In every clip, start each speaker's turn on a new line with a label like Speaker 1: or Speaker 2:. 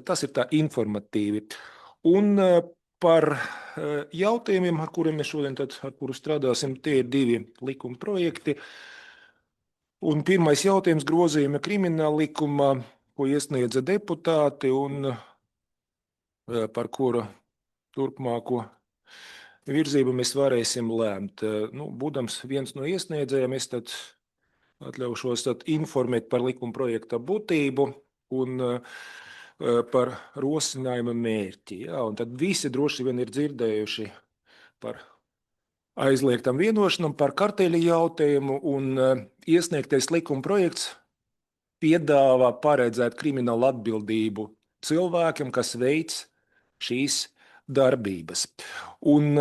Speaker 1: tas ir tā informatīvi. Un par jautājumiem, ar kuriem mēs šodien ar kuru strādāsim, tie ir 2 likuma projekti. Un pirmais jautājums grozījuma krimināla likumā, ko iesniedza deputāti un par kuru turpmāko virzību mēs varēsim lēmt. Būdams viens no iesniedzējiem, es tad atļaušos informēt par likuma projekta būtību un par rosinājuma mērķi. Ja? Un tad visi droši vien ir dzirdējuši par aizliegtam vienošanam, par karteļu jautājumu, un iesniegtais likuma projekts piedāvā paredzēt kriminālu atbildību cilvēkiem, kas veic šīs darbības. Un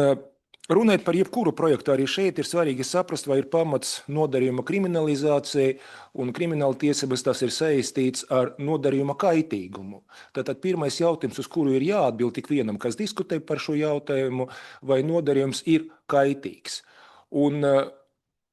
Speaker 1: runāt par jebkuru projektu arī šeit ir svarīgi saprast, vai ir pamats nodarījuma kriminalizācijai, un krimināla tiesības tas ir saistīts ar nodarījuma kaitīgumu. Tātad pirmais jautājums, uz kuru ir jāatbild tik vienam, kas diskutē par šo jautājumu, vai nodarījums ir kaitīgs. Un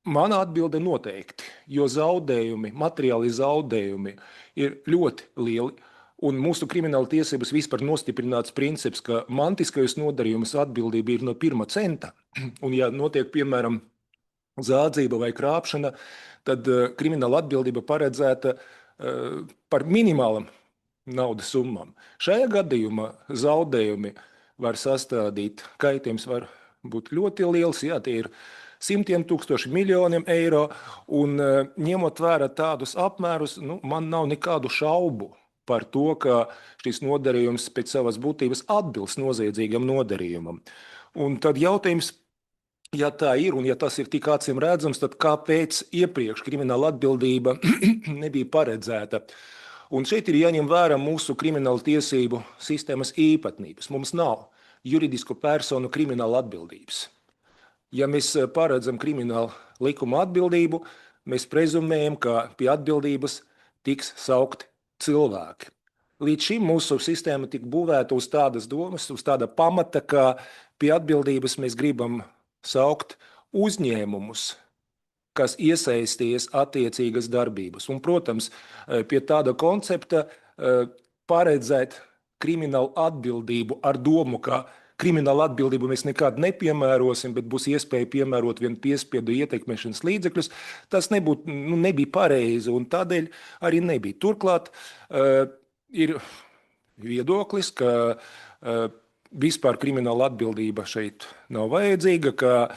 Speaker 1: mana atbilde noteikti, jo zaudējumi, materiāli zaudējumi ir ļoti lieli. Un mūsu krimināla tiesības vispār nostiprināts princips, ka mantiskajos nodarījumus atbildība ir no 1 centa. Un ja notiek, piemēram, zādzība vai krāpšana, tad krimināla atbildība paredzēta par minimālam naudas summām. Šajā gadījumā zaudējumi var sastādīt, kaitējums var būt ļoti liels, jā, tie ir simtiem tūkstoši miljoniem eiro, un ņemot vērā tādus apmērus, man nav nekādu šaubu par to, ka šis nodarījums pēc savas būtības atbilst noziedzīgam nodarījumam. Un tad jautājums, ja tā ir un ja tas ir tik acīm redzams, tad kāpēc iepriekš krimināla atbildība nebija paredzēta? Un šeit ir jāņem vērā mūsu krimināla tiesību sistēmas īpatnības. Mums nav juridisku personu krimināla atbildības. Ja mēs paredzam krimināla likuma atbildību, mēs prezumējam, ka pie atbildības tiks saukti cilvēki. Līdz šim mūsu sistēma tika būvēta uz tādas domas, uz tāda pamata, ka pie atbildības mēs gribam saukt uzņēmumus, kas iesaisties attiecīgas darbības. Un, protams, pie tāda koncepta paredzēt kriminālu atbildību ar domu, ka kriminālu atbildību mēs nekad nepiemērosim, bet būs iespēja piemērot vien piespiedu ietekmēšanas līdzekļus, tas nebija pareizi un tādēļ arī nebija. Turklāt ir viedoklis, ka vispār krimināla atbildība šeit nav vajadzīga, ka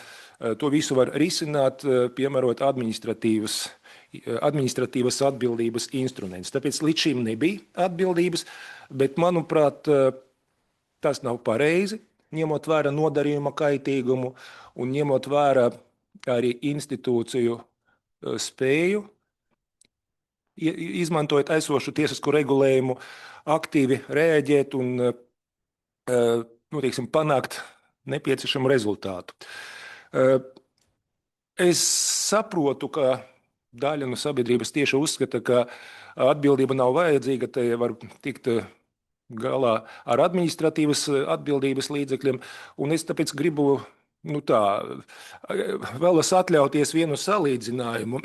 Speaker 1: to visu var risināt, piemērot administratīvas atbildības instruments. Tāpēc līdz šim nebija atbildības, bet, manuprāt, tas nav pareizi, ņemot vērā nodarījuma kaitīgumu un ņemot vērā arī institūciju spēju, izmantojot esošu tiesisku regulējumu, aktīvi rēģēt un panākt nepieciešamu rezultātu. Es saprotu, ka daļa no sabiedrības tieši uzskata, ka atbildība nav vajadzīga, te var tikt galā ar administratīvas atbildības līdzekļiem, un es tāpēc gribu vēlos atļauties vienu salīdzinājumu,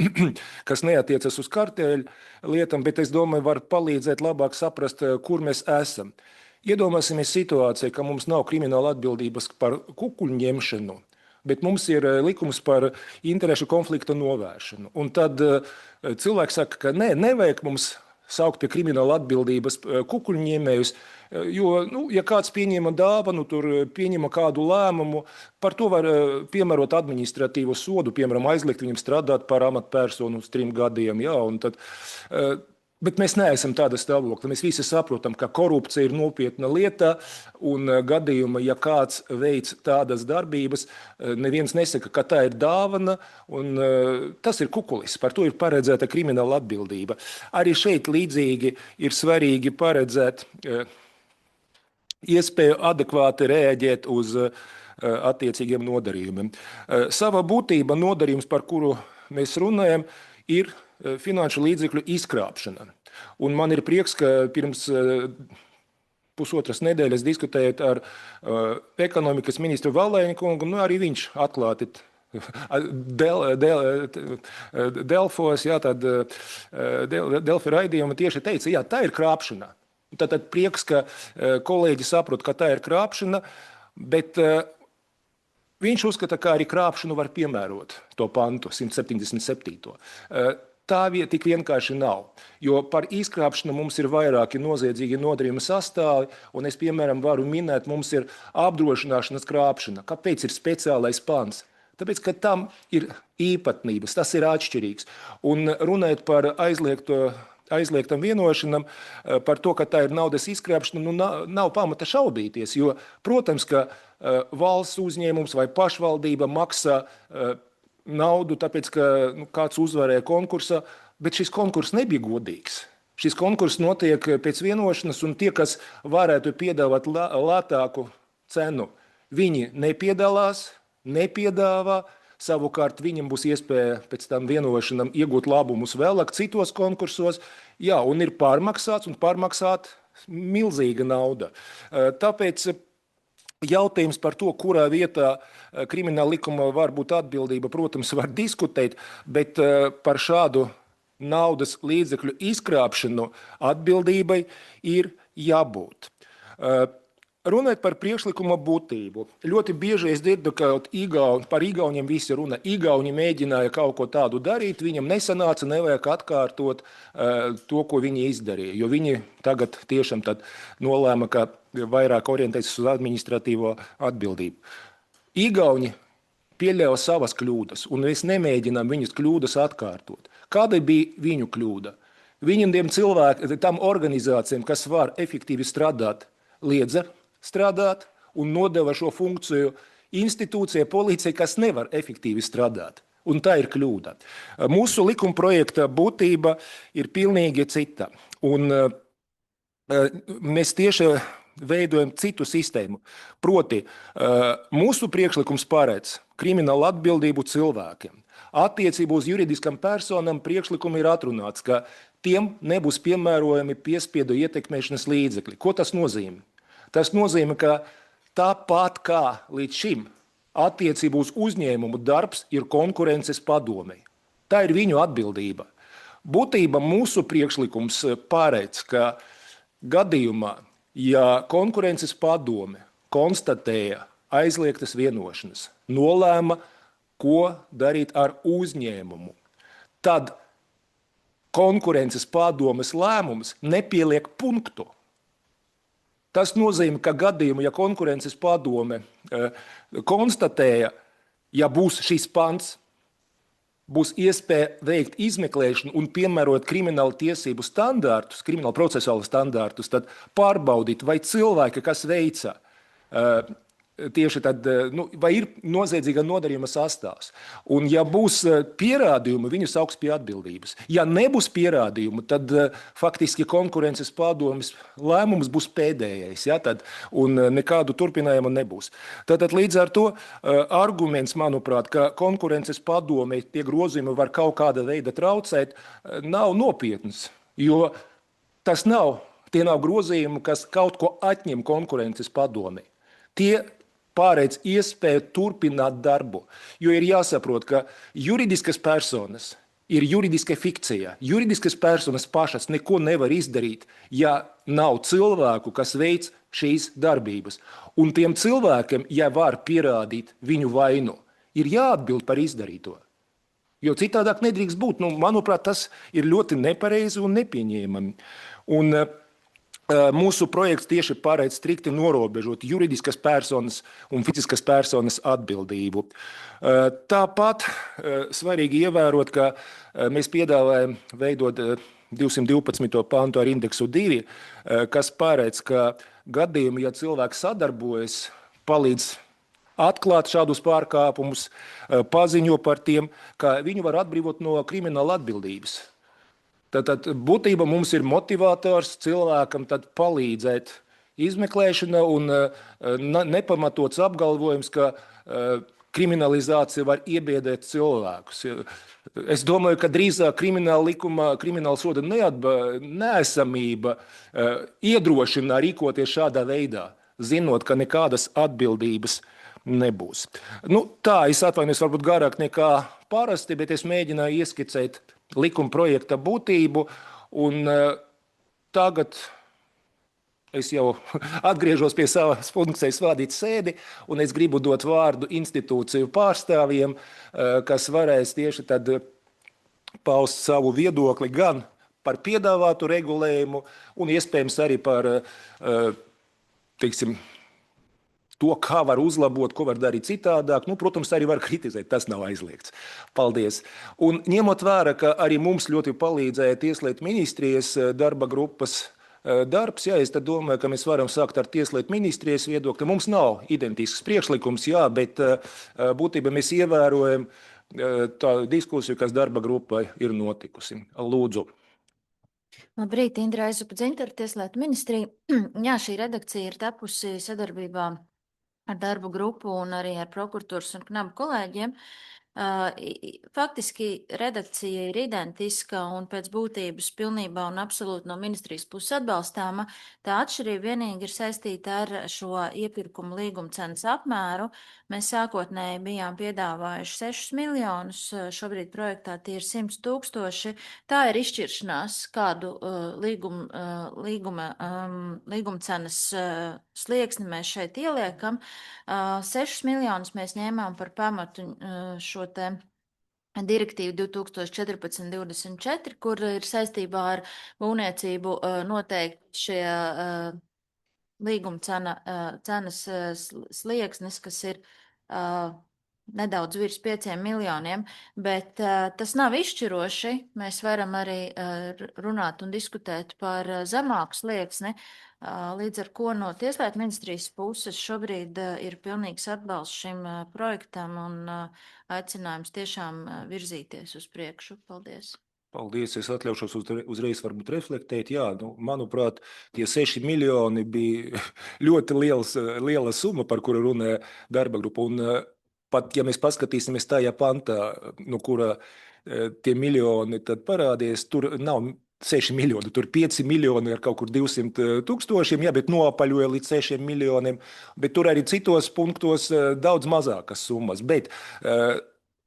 Speaker 1: kas neatiecas uz karteļu lietām, bet es domāju, var palīdzēt labāk saprast, kur mēs esam. Iedomāsimies situāciju, ka mums nav krimināla atbildības par kukuļu ņemšanu, bet mums ir likums par interešu konflikta novēršanu. Un tad cilvēks saka, ka nevajag mums saukt pie krimināla atbildības kukuļņēmējus, jo, ja kāds pieņēma dāvanu, tur pieņēma kādu lēmumu, par to var piemērot administratīvu sodu, piemēram, aizliegt viņam strādāt par amatpersonu uz 3 gadiem, jā, un tad, bet mēs neesam tāda stāvokļa. Mēs visi saprotam, ka korupcija ir nopietna lieta, un gadījuma, ja kāds veic tādas darbības, neviens nesaka, ka tā ir dāvana, un tas ir kukulis. Par to ir paredzēta krimināla atbildība. Arī šeit līdzīgi ir svarīgi paredzēt iespēju adekvāti rēģēt uz attiecīgiem nodarījumiem. Sava būtība nodarījums, par kuru mēs runājam, ir finanšu līdzekļu izkrāpšana. Un man ir prieks, ka pirms pusotras nedēļas diskutējot ar ekonomikas ministru Valēņa kungu, arī viņš atklāti Delfos, Delfi raidījuma tieši teica, jā, tā ir krāpšana. Tātad prieks, ka kolēģi saprot, ka tā ir krāpšana, bet viņš uzskata, ka arī krāpšanu var piemērot to pantu 177. Tā tik vienkārši nav, jo par izkrāpšanu mums ir vairāki noziedzīgi nodarījuma sastāvi, un es, piemēram, varu minēt, mums ir apdrošināšanas krāpšana. Kāpēc ir speciālais pants? Tāpēc, ka tam ir īpatnības, tas ir atšķirīgs. Un runājot par aizliegtam vienošanam, par to, ka tā ir naudas izkrāpšana, nu, nav pamata šaubīties, jo, protams, ka valsts uzņēmums vai pašvaldība maksā naudu, tāpēc, ka kāds uzvarēja konkursā, bet šis konkurss nebija godīgs. Šis konkurss notiek pēc vienošanas, un tie, kas varētu piedāvāt lētāku cenu, viņi nepiedalās, nepiedāvā, savukārt viņam būs iespēja pēc tam vienošanam iegūt labumus vēlāk citos konkursos, jā, un ir pārmaksāts, un pārmaksāt milzīga nauda. Tāpēc jautājums par to, kurā vietā krimināla likuma var būt atbildība, protams, var diskutēt, bet par šādu naudas līdzekļu izkrāpšanu atbildībai ir jābūt. Runājot par priekšlikuma būtību, ļoti bieži es dzirdu, ka par Igauniem visi runa. Igauni mēģināja kaut ko tādu darīt, viņam nesanāca, nevajag atkārtot to, ko viņi izdarīja, jo viņi tagad tiešām tad nolēma, ka vairāk orientējas uz administratīvo atbildību. Igauni pieļāva savas kļūdas, un mēs nemēģinām viņas kļūdas atkārtot. Kāda bija viņu kļūda? Viņiem tam organizācijām, kas var efektīvi strādāt, liedza strādāt un nodeva šo funkciju institūcijai, policijai, kas nevar efektīvi strādāt. Un tā ir kļūda. Mūsu likuma projekta būtība ir pilnīgi cita. Un mēs tieši veidojam citu sistēmu. Proti, mūsu priekšlikums paredz kriminālu atbildību cilvēkiem. Attiecībā uz juridiskam personam priekšlikumi ir atrunāts, ka tiem nebūs piemērojami piespiedu ietekmēšanas līdzekļi. Ko tas nozīmē? Tas nozīmē, ka tāpat kā līdz šim attiecībā uz uzņēmumu darbs ir konkurences padomei. Tā ir viņu atbildība. Būtībā mūsu priekšlikums paredz, ka gadījumā, ja konkurences padome konstatēja aizliegtas vienošanas, nolēma, ko darīt ar uzņēmumu, tad konkurences padomes lēmums nepieliek punktu. Tas nozīmē, ka gadījumā, ja konkurences padome konstatēja, ja būs šis pants, būs iespēja veikt izmeklēšanu un piemērot kriminālu tiesību standārtus, kriminālu procesuālu standārtus, tad pārbaudīt, vai cilvēki, kas veica tieši tad, vai ir noziedzīga nodarījuma sastāvs. Un ja būs pierādījumi, viņu sauks pie atbildības. Ja nebūs pierādījumu, tad faktiski konkurences padomes lēmums būs pēdējais, ja, un nekādu turpinājumu nebūs. Tātad līdz ar to arguments, manuprāt, ka konkurences padome tie grozījumi var kaut kāda veida traucēt, nav nopietns, jo tie nav grozījumi, kas kaut ko atņem konkurences padomei. Tie pārēdz iespēju turpināt darbu, jo ir jāsaprot, ka juridiskas personas ir juridiska fikcija. Juridiskas personas pašas neko nevar izdarīt, ja nav cilvēku, kas veic šīs darbības. Un tiem cilvēkiem, ja var pierādīt viņu vainu, ir jāatbild par izdarīto. Jo citādāk nedrīkst būt. Manuprāt, tas ir ļoti nepareizi un nepieņēmami. Un mūsu projekts tieši paredz strikti norobežot juridiskas personas un fiziskas personas atbildību. Tāpat svarīgi ievērot, ka mēs piedāvājam veidot 212. pantu ar indeksu 2, kas paredz, ka gadījumi, ja cilvēks sadarbojas, palīdz atklāt šādus pārkāpumus, paziņo par tiem, ka viņu var atbrīvot no krimināla atbildības. Tātad būtībā mums ir motivators cilvēkam tad palīdzēt izmeklēšana un nepamatots apgalvojums, ka kriminalizācija var iebiedēt cilvēkus. Es domāju, ka drīzāk krimināla soda neesamība iedrošina rīkoties šādā veidā, zinot, ka nekādas atbildības nebūs. Tā, es atvainojos varbūt garāk nekā parasti, bet es mēģināju ieskicēt likuma projekta būtību, un tagad Es jau atgriežos pie savas funkcijas vadīt sēdi, un es gribu dot vārdu institūciju pārstāvjiem, kas varēs tieši tad paust savu viedokli gan par piedāvātu regulējumu, un iespējams arī par, teiksim, to, kā var uzlabot, ko var darīt citādāk. Nu, protams, arī var kritizēt, tas nav aizliegts. Paldies. Un ņemot vērā, ka arī mums ļoti palīdzēja Tieslietu ministrijas darba grupas darbs, jā, es domāju, ka mēs varam sākt ar Tieslietu ministrijas viedokli. Mums nav identisks priekšlikums, jā, bet būtībā mēs ievērojam tā diskusiju, kas darba grupai ir notikusi. Lūdzu.
Speaker 2: Labrīt, Indra Aizupa, Dzintara, Tieslietu ministrija. Jā, šī redakcija ir tapusi sadarbībā ar darbu grupu un arī ar prokuratūras un knabu kolēģiem. Faktiski redakcija ir identiska un pēc būtības pilnībā un absolūti no ministrijas puses atbalstāma. Tā atšķirība vienīgi ir saistīta ar šo iepirkumu līguma cenas apmēru. Mēs sākotnēji bijām piedāvājuši 6 miljonus, šobrīd projektā tie ir 100 000. Tā ir izšķiršanās, kādu līguma cenas slieksni mēs šeit ieliekam. 6 miljonus mēs ņēmām par pamatu šo te direktīvu 2014-24, kur ir saistībā ar būvniecību noteikti šie līguma cenas slieksnis, kas ir nedaudz virs 5 miljoniem, bet tas nav izšķiroši. Mēs varam arī runāt un diskutēt par zemāku slieksni, līdz ar ko no Tieslietu ministrijas puses šobrīd ir pilnīgs atbalsts šim projektam un aicinājums tiešām virzīties uz priekšu. Paldies!
Speaker 1: Paldies, es atļaušos uzreiz varbūt reflektēt. Jā, nu, manuprāt, tie 6 miljoni bija ļoti liela summa, par kuru runāja darba grupa. Un pat, ja mēs paskatīsimies tajā pantā, no kura tie miljoni tad parādies, tur nav 6 miljoni, tur 5 miljoni ar kaut kur 200 000, jā, bet noapaļoja līdz 6 miljoniem, bet tur arī citos punktos daudz mazākas summas. Bet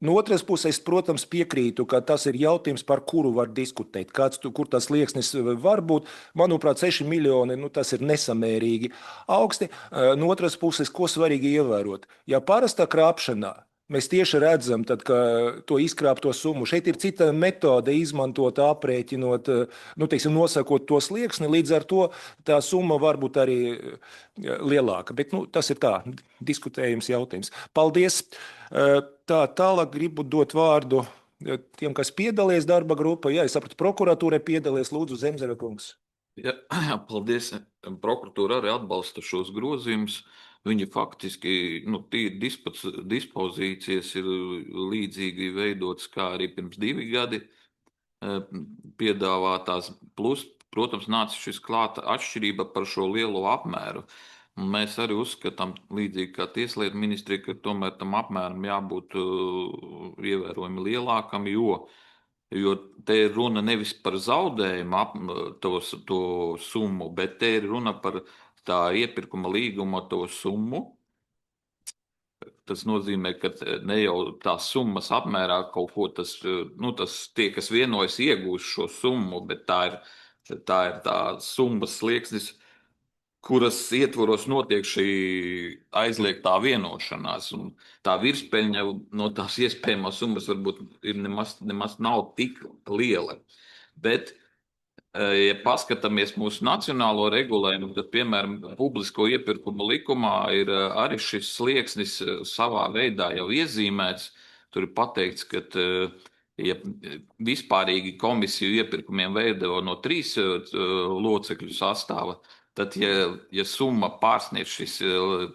Speaker 1: no otras puses, protams, piekrītu, ka tas ir jautājums, par kuru var diskutēt. Kur tas slieksnis var būt? Manuprāt, 6 miljoni, nu, tas ir nesamērīgi augsti. No otras puses, ko svarīgi ievērot? Ja parastā krāpšanā mēs tieši redzam, tad, ka to izkrāpto summu šeit ir cita metode izmantot, aprēķinot, nu, teiksim, nosakot to slieksni, līdz ar to tā summa var būt arī lielāka. Bet nu, tas ir tā, diskutējums jautājums. Paldies! Tālāk gribu dot vārdu tiem, kas piedalījies darba grupā. Jā, es sapratu, prokuratūra piedalījies. Lūdzu, Zemzera kungs.
Speaker 3: Jā, paldies. Prokuratūra arī atbalsta šos grozījumus. Viņi faktiski, nu, dispozīcijas ir līdzīgi veidotas kā arī pirms 2 gadi piedāvātās. Plus, protams, nāca šis klāta atšķirība par šo lielo apmēru. Un mēs arī uzskatām, līdzīgi kā Tieslietu ministrija, ka tomēr tam apmēram jābūt ievērojami lielākam, jo te ir runa nevis par zaudējumu to summu, bet te ir runa par tā iepirkuma līguma to summu. Tas nozīmē, ka ne jau tās summas apmērā kaut ko tas tie, kas vienojas, iegūs šo summu, bet tā ir tā summas slieksnis, kuras ietvaros notiek šī aizliegtā vienošanās. Un tā virspeļņa no tās iespējamās summas varbūt ir nemaz nav tik liela. Bet, ja paskatāmies mūsu nacionālo regulējumu, tad, piemēram, publisko iepirkumu likumā ir arī šis slieksnis savā veidā jau iezīmēts. Tur ir pateikts, ka ja vispārīgi komisiju iepirkumiem veido no 3 locekļu sastāva, tad, ja summa pārsniedz šis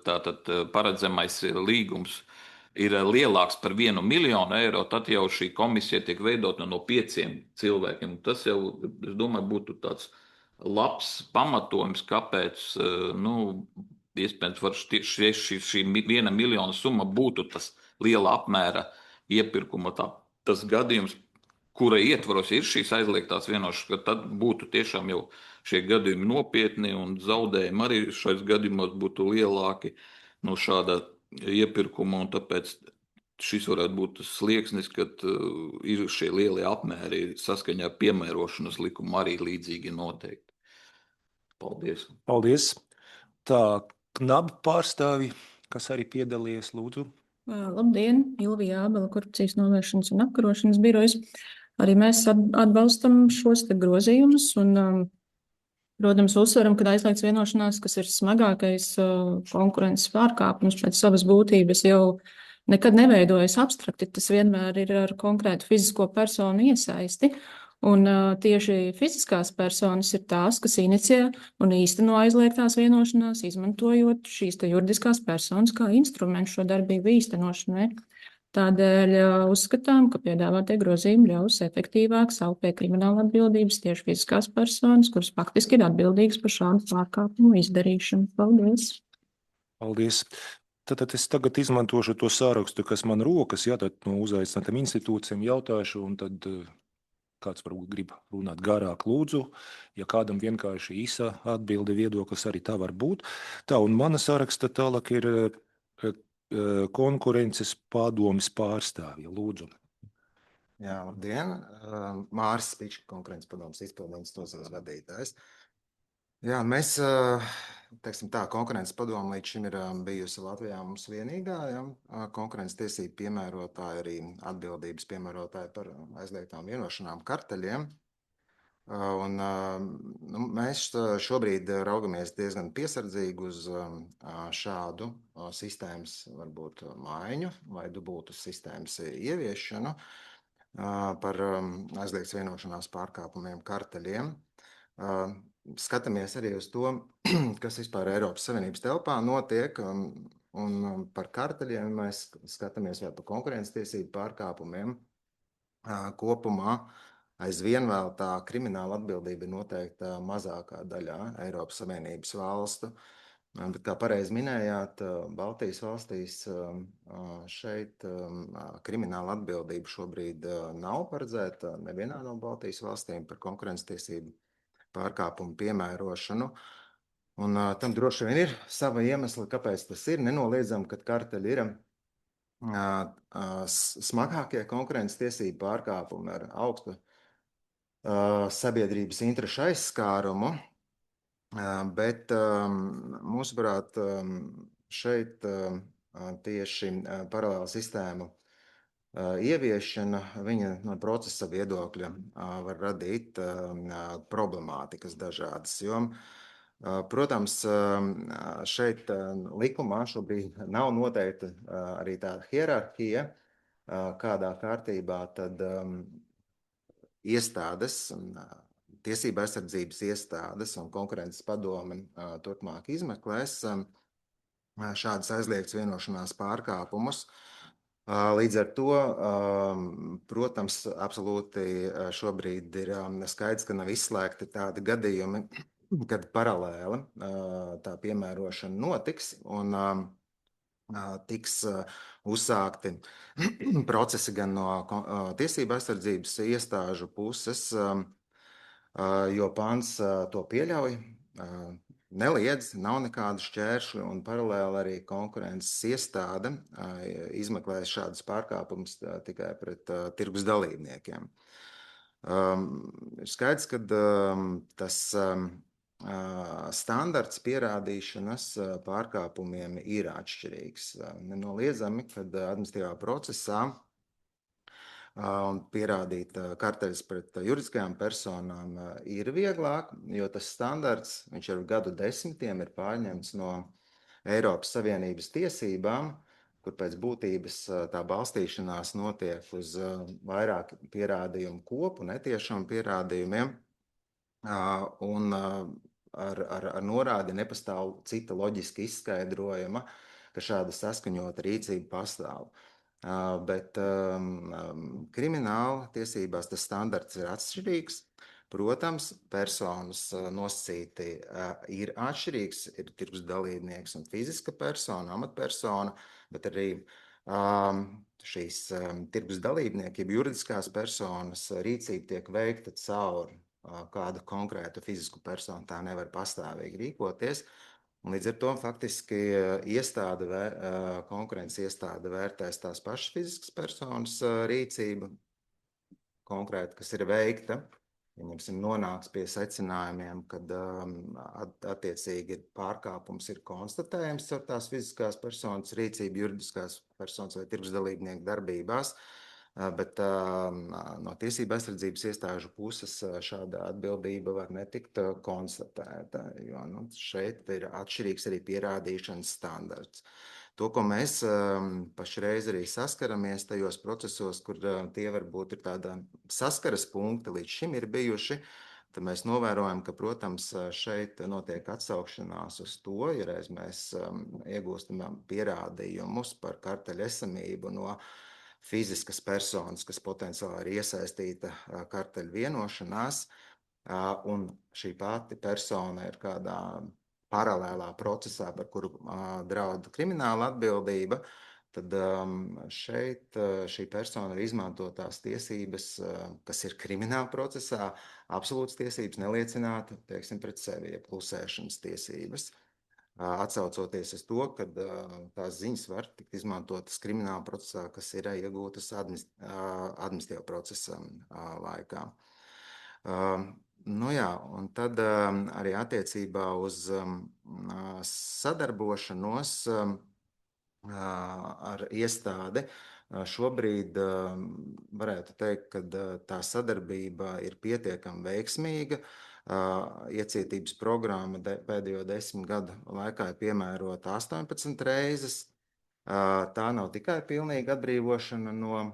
Speaker 3: tātad paredzamais līgums ir lielāks par 1 miljonu eiro, tad jau šī komisija tiek veidota no 5 cilvēkiem. Tas jau, es domāju, būtu tāds labs pamatojums, kāpēc, iespējams, var šī 1 miljona summa būtu tas liela apmēra iepirkuma tas gadījums, kura ietvaros ir šīs aizliegtās vienošanās, ka tad būtu tiešām jau šie gadījumi nopietni un zaudējumi arī šais gadījumos būtu lielāki no šāda iepirkuma, un tāpēc šis varētu būt tas slieksnis, kad ir šie lielie apmēri saskaņā ar piemērošanas likumu arī līdzīgi noteikti. Paldies!
Speaker 1: Paldies! Tā, KNAB pārstāvi, kas arī piedalījies, lūdzu.
Speaker 4: Labdien, Ilvija Ābela, korupcijas novēršanas un apkarošanas birojas. Arī mēs atbalstam šos te grozījumus un, protams, uzsveram, ka aizliegts vienošanās, kas ir smagākais konkurences pārkāpums pēc savas būtības, jau nekad neveidojas abstrakti. Tas vienmēr ir ar konkrētu fizisko personu iesaisti. Un tieši fiziskās personas ir tās, kas inicijē un īsteno aizliegtās vienošanās, izmantojot šīs te juridiskās personas kā instrumentu šo darbību īstenošanai. Tādēļ uzskatām, ka piedāvātie grozījumi ļaus efektīvāk saukt pie krimināla atbildības tieši fiziskās personas, kuras faktiski ir atbildīgas par šādu pārkāpumu izdarīšanu. Paldies!
Speaker 1: Paldies! Tad es tagad izmantošu to sārakstu, kas man rokas, ja, tad no uzaicinātām institūcijām jautāšu, un tad kāds varbūt grib runāt garāk, lūdzu. Ja kādam vienkārši īsa atbilde viedoklis, arī tā var būt. Tā, un mana saraksta tālāk ir konkurences padomes pārstāvja, lūdzu.
Speaker 5: Jā, labdien. Māris Spičs, konkurences padomes izpildījums nosaucas vadītājs. Jā, mēs, teiksim tā, konkurences padome līdz šim ir bijusi Latvijā mums vienīgā, ja, konkurences tiesību piemērotāja, arī atbildības piemērotāja par aizliegtām vienošanām karteļiem. Un, mēs šobrīd raugamies diezgan piesardzīgi uz šādu sistēmas varbūt maiņu vai dubultu sistēmas ieviešanu par aizliegts vienošanās pārkāpumiem karteļiem. Skatāmies arī uz to, kas vispār Eiropas Savienības telpā notiek, un par karteļiem mēs skatāmies vai par konkurences tiesību pārkāpumiem. Kopumā aizvien vēl tā krimināla atbildība ir noteikta mazākā daļā Eiropas Savienības valstu. Bet, kā pareizi minējāt, Baltijas valstīs šeit krimināla atbildība šobrīd nav paredzēta nevienā no Baltijas valstīm par konkurences tiesību pārkāpumu piemērošanu. Un tam droši vien ir sava iemesla, kāpēc tas ir. Nenoliedzam, ka karteļi ir smagākie konkurences tiesību pārkāpumi ar augstu sabiedrības interešu aizskārumu, bet mūsuprāt šeit tieši paralēla sistēmu ieviešana, viņa no procesa viedokļa var radīt problemātikas dažādas, jo, protams, šeit likumā šobrīd nav noteikta arī tā hierarhija, kādā kārtībā tad iestādes, tiesība aizsardzības iestādes un konkurences padome turpmāk izmeklēs šādas aizliegtas vienošanās pārkāpumus. Līdz ar to, protams, absolūti šobrīd ir skaidrs, ka nav izslēgti tādi gadījumi, kad paralēli tā piemērošana notiks un tiks uzsākti procesi gan no tiesību aizsardzības iestāžu puses, jo pants to pieļauj, neliedz, nav nekādu šķēršļu, un paralēli arī konkurences iestāde izmeklēs šādus pārkāpumus tikai pret tirgus dalībniekiem. Ir skaidrs, ka tas standarts pierādīšanas pārkāpumiem ir atšķirīgs. Nenoliedzami, kad administratīvā procesā un pierādīt karteļus pret juridiskajām personām ir vieglāk, jo tas standarts, viņš ar gadu desmitiem ir pārņemts no Eiropas Savienības tiesībām, kur pēc būtības tā balstīšanās notiek uz vairāk pierādījumu kopu, netiešām pierādījumiem, un ar norādi nepastāv cita loģiski izskaidrojama, ka šāda saskaņota rīcība pastāv. Bet krimināla tiesībās tas standarts ir atšķirīgs. Protams, personas nosacīti ir atšķirīgs, ir tirgus dalībnieks un fiziska persona, amatpersona, bet arī šīs tirgus dalībnieki, juridiskās personas rīcība tiek veikta caur kādu konkrētu fizisku personu, tā nevar pastāvīgi rīkoties. Līdz ar to faktiski konkurences iestāde vērtēs tās pašas fiziskas personas rīcību, konkrēti, kas ir veikta, nonāks pie secinājumiem, kad attiecīgi pārkāpums ir konstatējams ar tās fiziskās personas rīcību, juridiskās personas vai tirgus dalībnieku darbībās, bet no tiesību aizsardzības iestāžu puses šāda atbildība var netikt konstatēta, jo šeit ir atšķirīgs arī pierādīšanas standarts. To, ko mēs pašreiz arī saskaramies tajos procesos, kur tie varbūt ir tāda saskaras punkti līdz šim ir bijuši, tad mēs novērojam, ka, protams, šeit notiek atsaukšanās uz to, ja reiz mēs iegūstam pierādījumus par karteļa esamību no fiziskas personas, kas potenciāli ir iesaistīta karteļa vienošanās, un šī pati persona ir kādā paralēlā procesā, par kuru draud krimināla atbildība, tad šeit šī persona ir izmantotās tiesības, kas ir krimināla procesā, absolūtas tiesības neliecināt, teiksim, pret sevi, ja klusēšanas tiesības. Atsaucoties uz to, ka tās ziņas var tikt izmantotas krimināla procesā, kas ir iegūtas administratīvā procesa laikā. Jā, un tad arī attiecībā uz sadarbošanos ar iestādi šobrīd varētu teikt, ka tā sadarbība ir pietiekami veiksmīga. Iecietības programma pēdējo 10 gadu laikā ir piemērota 18 reizes. Tā nav tikai pilnīga atbrīvošana no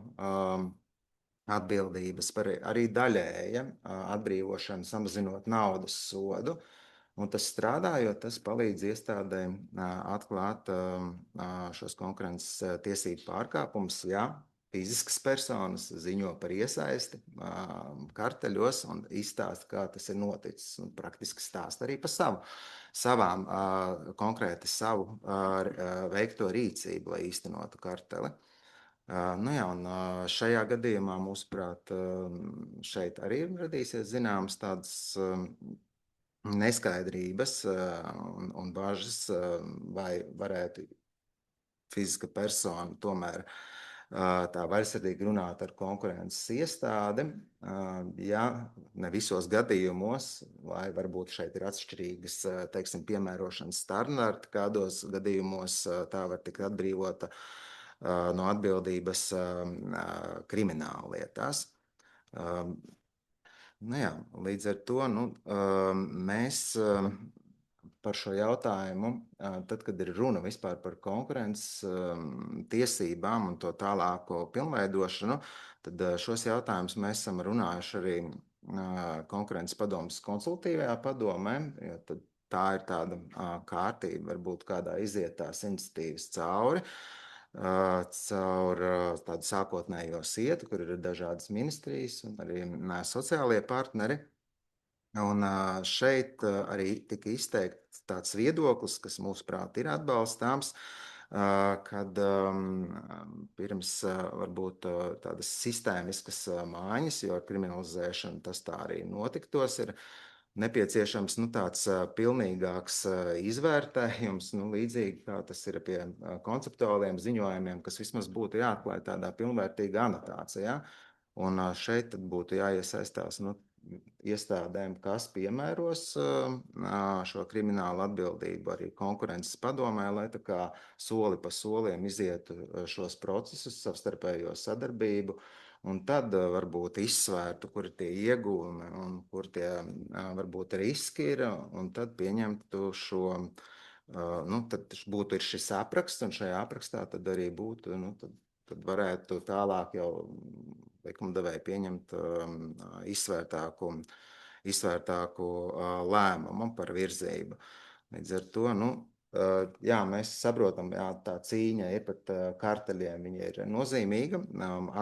Speaker 5: atbildības, arī daļēja atbrīvošana, samazinot naudas sodu. Un tas strādājot, tas palīdz iestādēm atklāt šos konkurences tiesību pārkāpumus, ja fiziskas personas ziņo par iesaisti karteļos un izstāsta, kā tas ir noticis, un praktiski stāsta arī par savām konkrēti savu veikto rīcību, lai īstenotu karteli. Jā, un šajā gadījumā, mūsuprāt, šeit arī ir radīsies zināmas tādas neskaidrības un bažas, vai varētu fiziska persona tomēr tā vaļsirdīgi runāt ar konkurences iestādi, ja ne visos gadījumos, vai varbūt šeit ir atšķirīgas, teiksim, piemērošanas standarti, kādos gadījumos tā var tikt atbrīvota no atbildības krimināla lietās. Jā, līdz ar to mēs par šo jautājumu, tad, kad ir runa vispār par konkurences tiesībām un to tālāko pilnveidošanu, tad šos jautājumus mēs esam runājuši arī konkurences padomes konsultīvajā padomē, jo tad tā ir tāda kārtība, varbūt kādā iziet tās iniciatīvas cauri, caur tādu sākotnējo sietu, kur ir dažādas ministrijas un arī sociālie partneri. Un šeit arī tika izteikts tāds viedoklis, kas mūsuprāt ir atbalstāms, kad pirms varbūt tādas sistēmiskas maiņas, jo ar kriminalizēšanu tas tā arī notiktos, ir nepieciešams tāds pilnīgāks izvērtējums, līdzīgi kā tas ir pie konceptuāliem ziņojumiem, kas vismaz būtu jāatklāj tādā pilnvērtīgā anotācijā. Un šeit tad būtu jāiesaistās iestādēm, kas piemēros šo kriminālu atbildību arī konkurences padomē, lai tā kā soli pa soliem izietu šos procesus, savstarpējo sadarbību, un tad varbūt izsvērtu, kur ir tie ieguvumi un kur tie varbūt riski ir, un tad pieņemtu šo, tad būtu ir šis apraksts, un šajā aprakstā tad arī būtu, tad varētu tālāk jau likumdevēji pieņemt izsvērtāku lēmumu par virzību. Līdz ar to, jā, mēs saprotam, jā, tā cīņa ir pret karteļiem, viņa ir nozīmīga,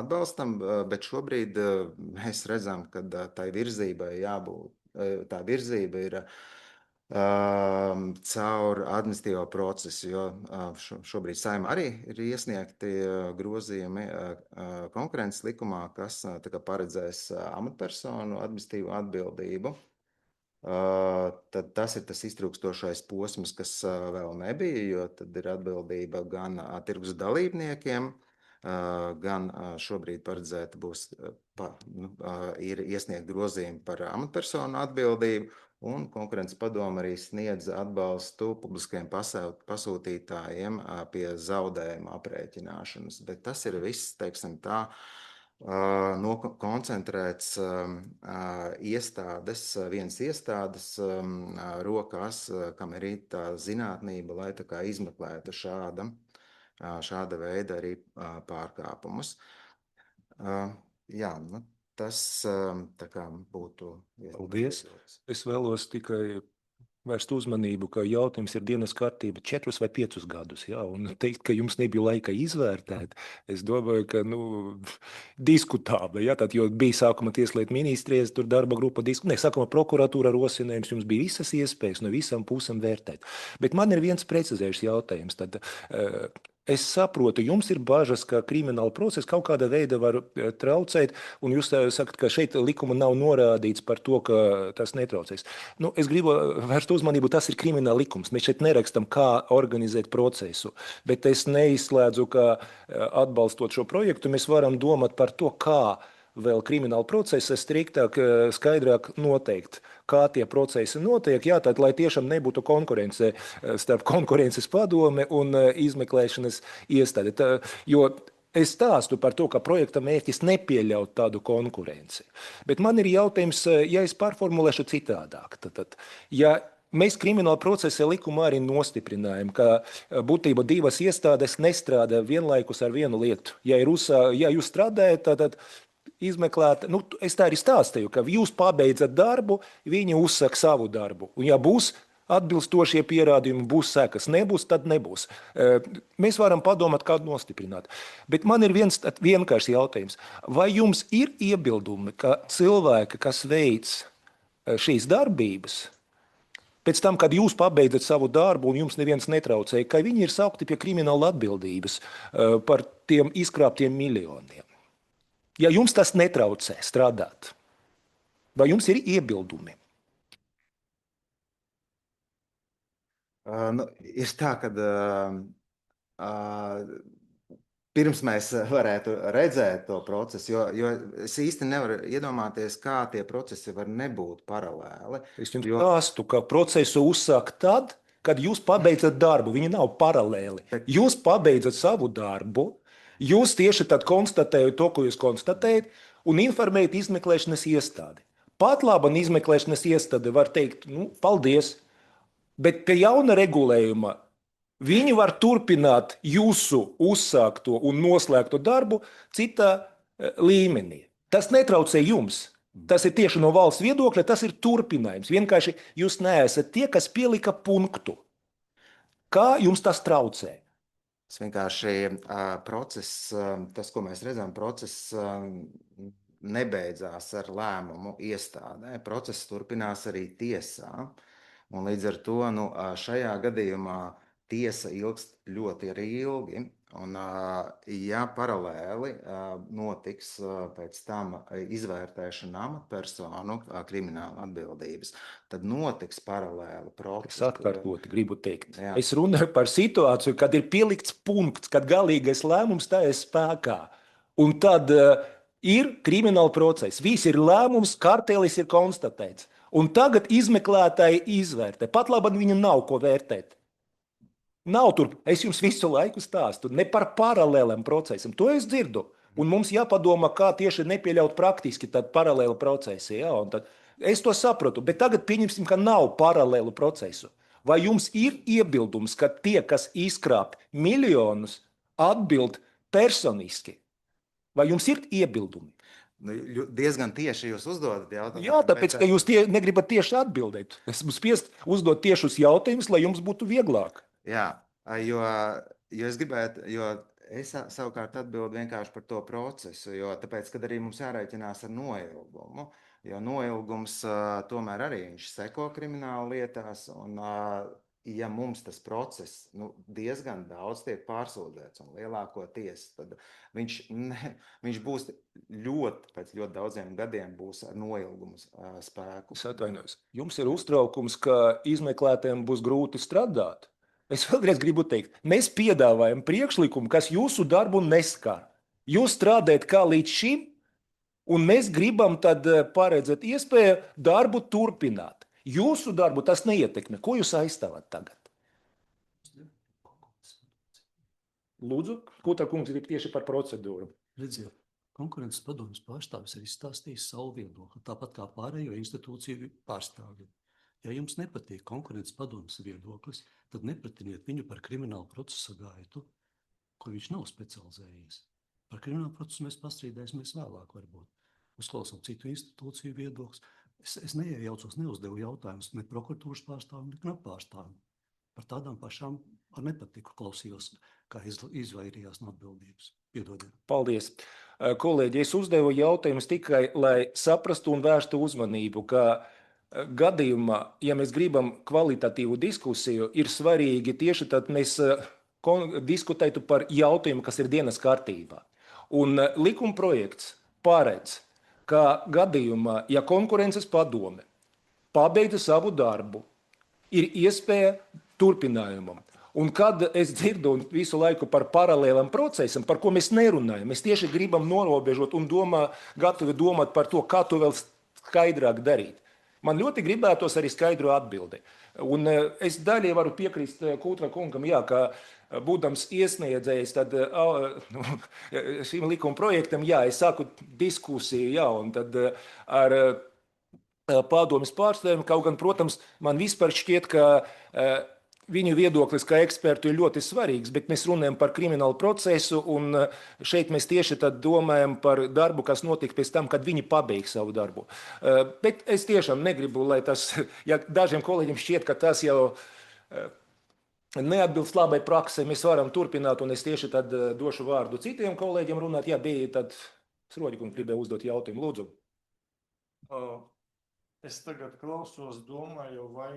Speaker 5: atbalstam, bet šobrīd mēs redzam, ka tai virzībai jābūt, tā virzība ir caur administratīvo procesu, jo šobrīd Saeimā arī ir iesniegti grozījumi konkurences likumā, kas paredzēs amatpersonu administratīvo atbildību. Tad tas ir tas iztrūkstošais posms, kas vēl nebija, jo tad ir atbildība gan tirgus dalībniekiem, gan šobrīd paredzēta būs, ir iesniegt grozījumi par amatpersonu atbildību, un konkurences padome arī sniedz atbalstu publiskajiem pasūtītājiem pie zaudējuma aprēķināšanas. Bet tas ir viss, teiksim tā, koncentrēts vienas iestādes rokās, kam ir tā zinātnība, lai tā kā izmeklētu šāda veida arī pārkāpumus. Jā, nu, tas tā kā būtu.
Speaker 1: Paldies. Es vēlos tikai vērst uzmanību, ka jautājums ir dienas kārtība 4 vai 5 gadus, jā, un teikt, ka jums nebija laika izvērtēt, es domāju, ka, diskutābli, jā, tad, jo bija sākuma tieslietu ministrijas, tur darba grupa sākuma prokuratūra rosinājums, jums bija visas iespējas no visām pusēm vērtēt. Bet man ir viens precizējušs jautājums, tad es saprotu, jums ir bažas, ka krimināla procesa kaut kāda veida var traucēt, un jūs sakat, ka šeit likuma nav norādīts par to, ka tas netraucēs. Es gribu vērst uzmanību, tas ir krimināla likums. Mēs šeit nerakstam, kā organizēt procesu, bet es neizslēdzu, ka atbalstot šo projektu, mēs varam domāt par to, kā vēl krimināla procesa striktāk, skaidrāk noteikt, kā tie procesi notiek, jā, tad, lai tiešām nebūtu konkurence starp konkurences padome un izmeklēšanas iestādi. Jo es stāstu par to, ka projekta mērķis nepieļaut tādu konkurenci. Bet man ir jautājums, ja es pārformulēšu citādāk, tad ja mēs krimināla procesa likumā arī nostiprinājam, ka būtībā 2 iestādes nestrādā vienlaikus ar vienu lietu. Ja jūs strādājat, tad izmeklēt, es tā arī stāstīju, ka jūs pabeidzat darbu, viņi uzsaka savu darbu. Un ja būs atbilstošie pierādījumi, būs sekas. Nebūs, tad nebūs. Mēs varam padomāt, kādu nostiprināt. Bet man ir viens vienkāršs jautājums. Vai jums ir iebildumi, ka cilvēki, kas veic šīs darbības, pēc tam, kad jūs pabeidzat savu darbu un jums neviens netraucēja, ka viņi ir saukti pie krimināla atbildības par tiem izkrāptiem miljoniem? Ja jums tas netraucē strādāt, vai jums ir iebildumi?
Speaker 5: Ir tā, ka pirms mēs varētu redzēt to procesu, jo es īsti nevaru iedomāties, kā tie procesi var nebūt paralēli.
Speaker 1: Es jums stāstu, ka procesu uzsāk tad, kad jūs pabeidzat darbu. Viņi nav paralēli. Jūs pabeidzat savu darbu, jūs tieši tad konstatējat to, ko jūs konstatējat, un informējat izmeklēšanas iestādi. Pat labi izmeklēšanas iestāde var teikt, paldies, bet pie jauna regulējuma viņi var turpināt jūsu uzsākto un noslēgto darbu citā līmenī. Tas netraucē jums. Tas ir tieši no valsts viedokļa, tas ir turpinājums. Vienkārši jūs neesat tie, kas pielika punktu. Kā jums tas traucē?
Speaker 5: Vienkārši process, tas, ko mēs redzam, process nebeidzās ar lēmumu iestādē. Process turpinās arī tiesā. Un līdz ar to šajā gadījumā tiesa ilgst ļoti ilgi. Un, ja paralēli notiks pēc tam izvērtēšana amatpersonu krimināla atbildības, tad notiks paralēli procesi.
Speaker 1: Es atkārtoti gribu teikt. Jā. Es runāju par situāciju, kad ir pielikts punkts, kad galīgais lēmums stājas spēkā. Un tad ir krimināla process. Viss ir lēmums, kartelis ir konstatēts. Un tagad izmeklētāji izvērtē. Pat labi, viņu nav ko vērtēt. Nav tur, es jums visu laiku stāstu, ne par paralēliem procesiem. To es dzirdu. Un mums jāpadomā, kā tieši nepieļaut praktiski tad paralēlu procesu. Ja? Un tad es to sapratu, bet tagad pieņemsim, ka nav paralēlu procesu. Vai jums ir iebildums, ka tie, kas izkrāp miljonus, atbild personiski? Vai jums ir iebildumi?
Speaker 5: Diezgan tieši jūs uzdodat jautājumu.
Speaker 1: Jā, tāpēc, ka jūs negribat tieši atbildēt. Esmu spiest uzdot tiešus jautājumus, lai jums būtu vieglāk.
Speaker 5: Jā, jo es savukārt atbildu vienkārši par to procesu, jo tāpēc, kad arī mums jārēķinās ar noilgumu, jo noilgums tomēr arī viņš seko krimināla lietās, un ja mums tas process diezgan daudz tiek pārsūdzēts un lielākoties, tad viņš būs pēc ļoti daudziem gadiem būs ar noilgumu spēku.
Speaker 1: Es atvainojos. Jums ir uztraukums, ka izmeklētājiem būs grūti strādāt? Es vēlreiz gribu teikt, mēs piedāvājam priekšlikumu, kas jūsu darbu neskar. Jūs strādājat kā līdz šim, un mēs gribam tad paredzēt iespēju darbu turpināt. Jūsu darbu tas neietekmē. Ko jūs aizstāvat tagad? Lūdzu, Kuta kungs grib tieši par procedūru.
Speaker 6: Redziet, konkurences padomes pārstāvis ir izstāstījis savu viedokli, tāpat kā pārējo institūciju pārstāvji. Ja jums nepatīk konkurences padomes viedoklis, tad nepratiniet viņu par kriminālu procesa gaitu, kur viņš nav specializējies. Par kriminālu procesu mēs pastrīdēsimies vēlāk varbūt. Uzklausām citu institūciju viedoklis. Es neiejaucos, neuzdevu jautājumus ne prokuratūras pārstāvjiem, ne KNAP pārstāvjiem. Par tādām pašām ar nepatiku klausījos, kā izvairījās no atbildības. Piedodiet.
Speaker 1: Paldies. Kolēģi, es uzdevu jautājumus tikai, lai saprastu un vērstu uzmanību, ka gadījumā, ja mēs gribam kvalitatīvu diskusiju, ir svarīgi tieši tad mēs diskutētu par jautājumu, kas ir dienas kārtībā. Un likuma projekts paredz, ka gadījumā, ja konkurences padome pabeidza savu darbu, ir iespēja turpinājumam. Un kad es dzirdu visu laiku par paralēlam procesam, par ko mēs nerunājam, mēs tieši gribam norobežot un gatavi domāt par to, kā to vēl skaidrāk darīt. Man ļoti gribētos arī skaidru atbildi. Un es daļai varu piekrist Kutra kungam, jā, ka būdams iesniedzējs tad šim likuma projektam, jā, es sāku diskusiju, jā, un tad ar padomes pārstāvjiem, kaut gan, protams, man vispār šķiet, ka viņu viedoklis kā ekspertu ir ļoti svarīgs, bet mēs runājam par kriminālu procesu, un šeit mēs tieši tad domājam par darbu, kas notiek pēc tam, kad viņi pabeigs savu darbu. Bet es tiešām negribu, lai tas, ja dažiem kolēģiem šķiet, ka tas jau neatbilst labai praksē, mēs varam turpināt, un es tieši tad došu vārdu citiem kolēģiem runāt. Jā, bija tad Sroģikungs gribēja uzdot jautājumu. Lūdzu.
Speaker 7: Es tagad klausos, domāju, vai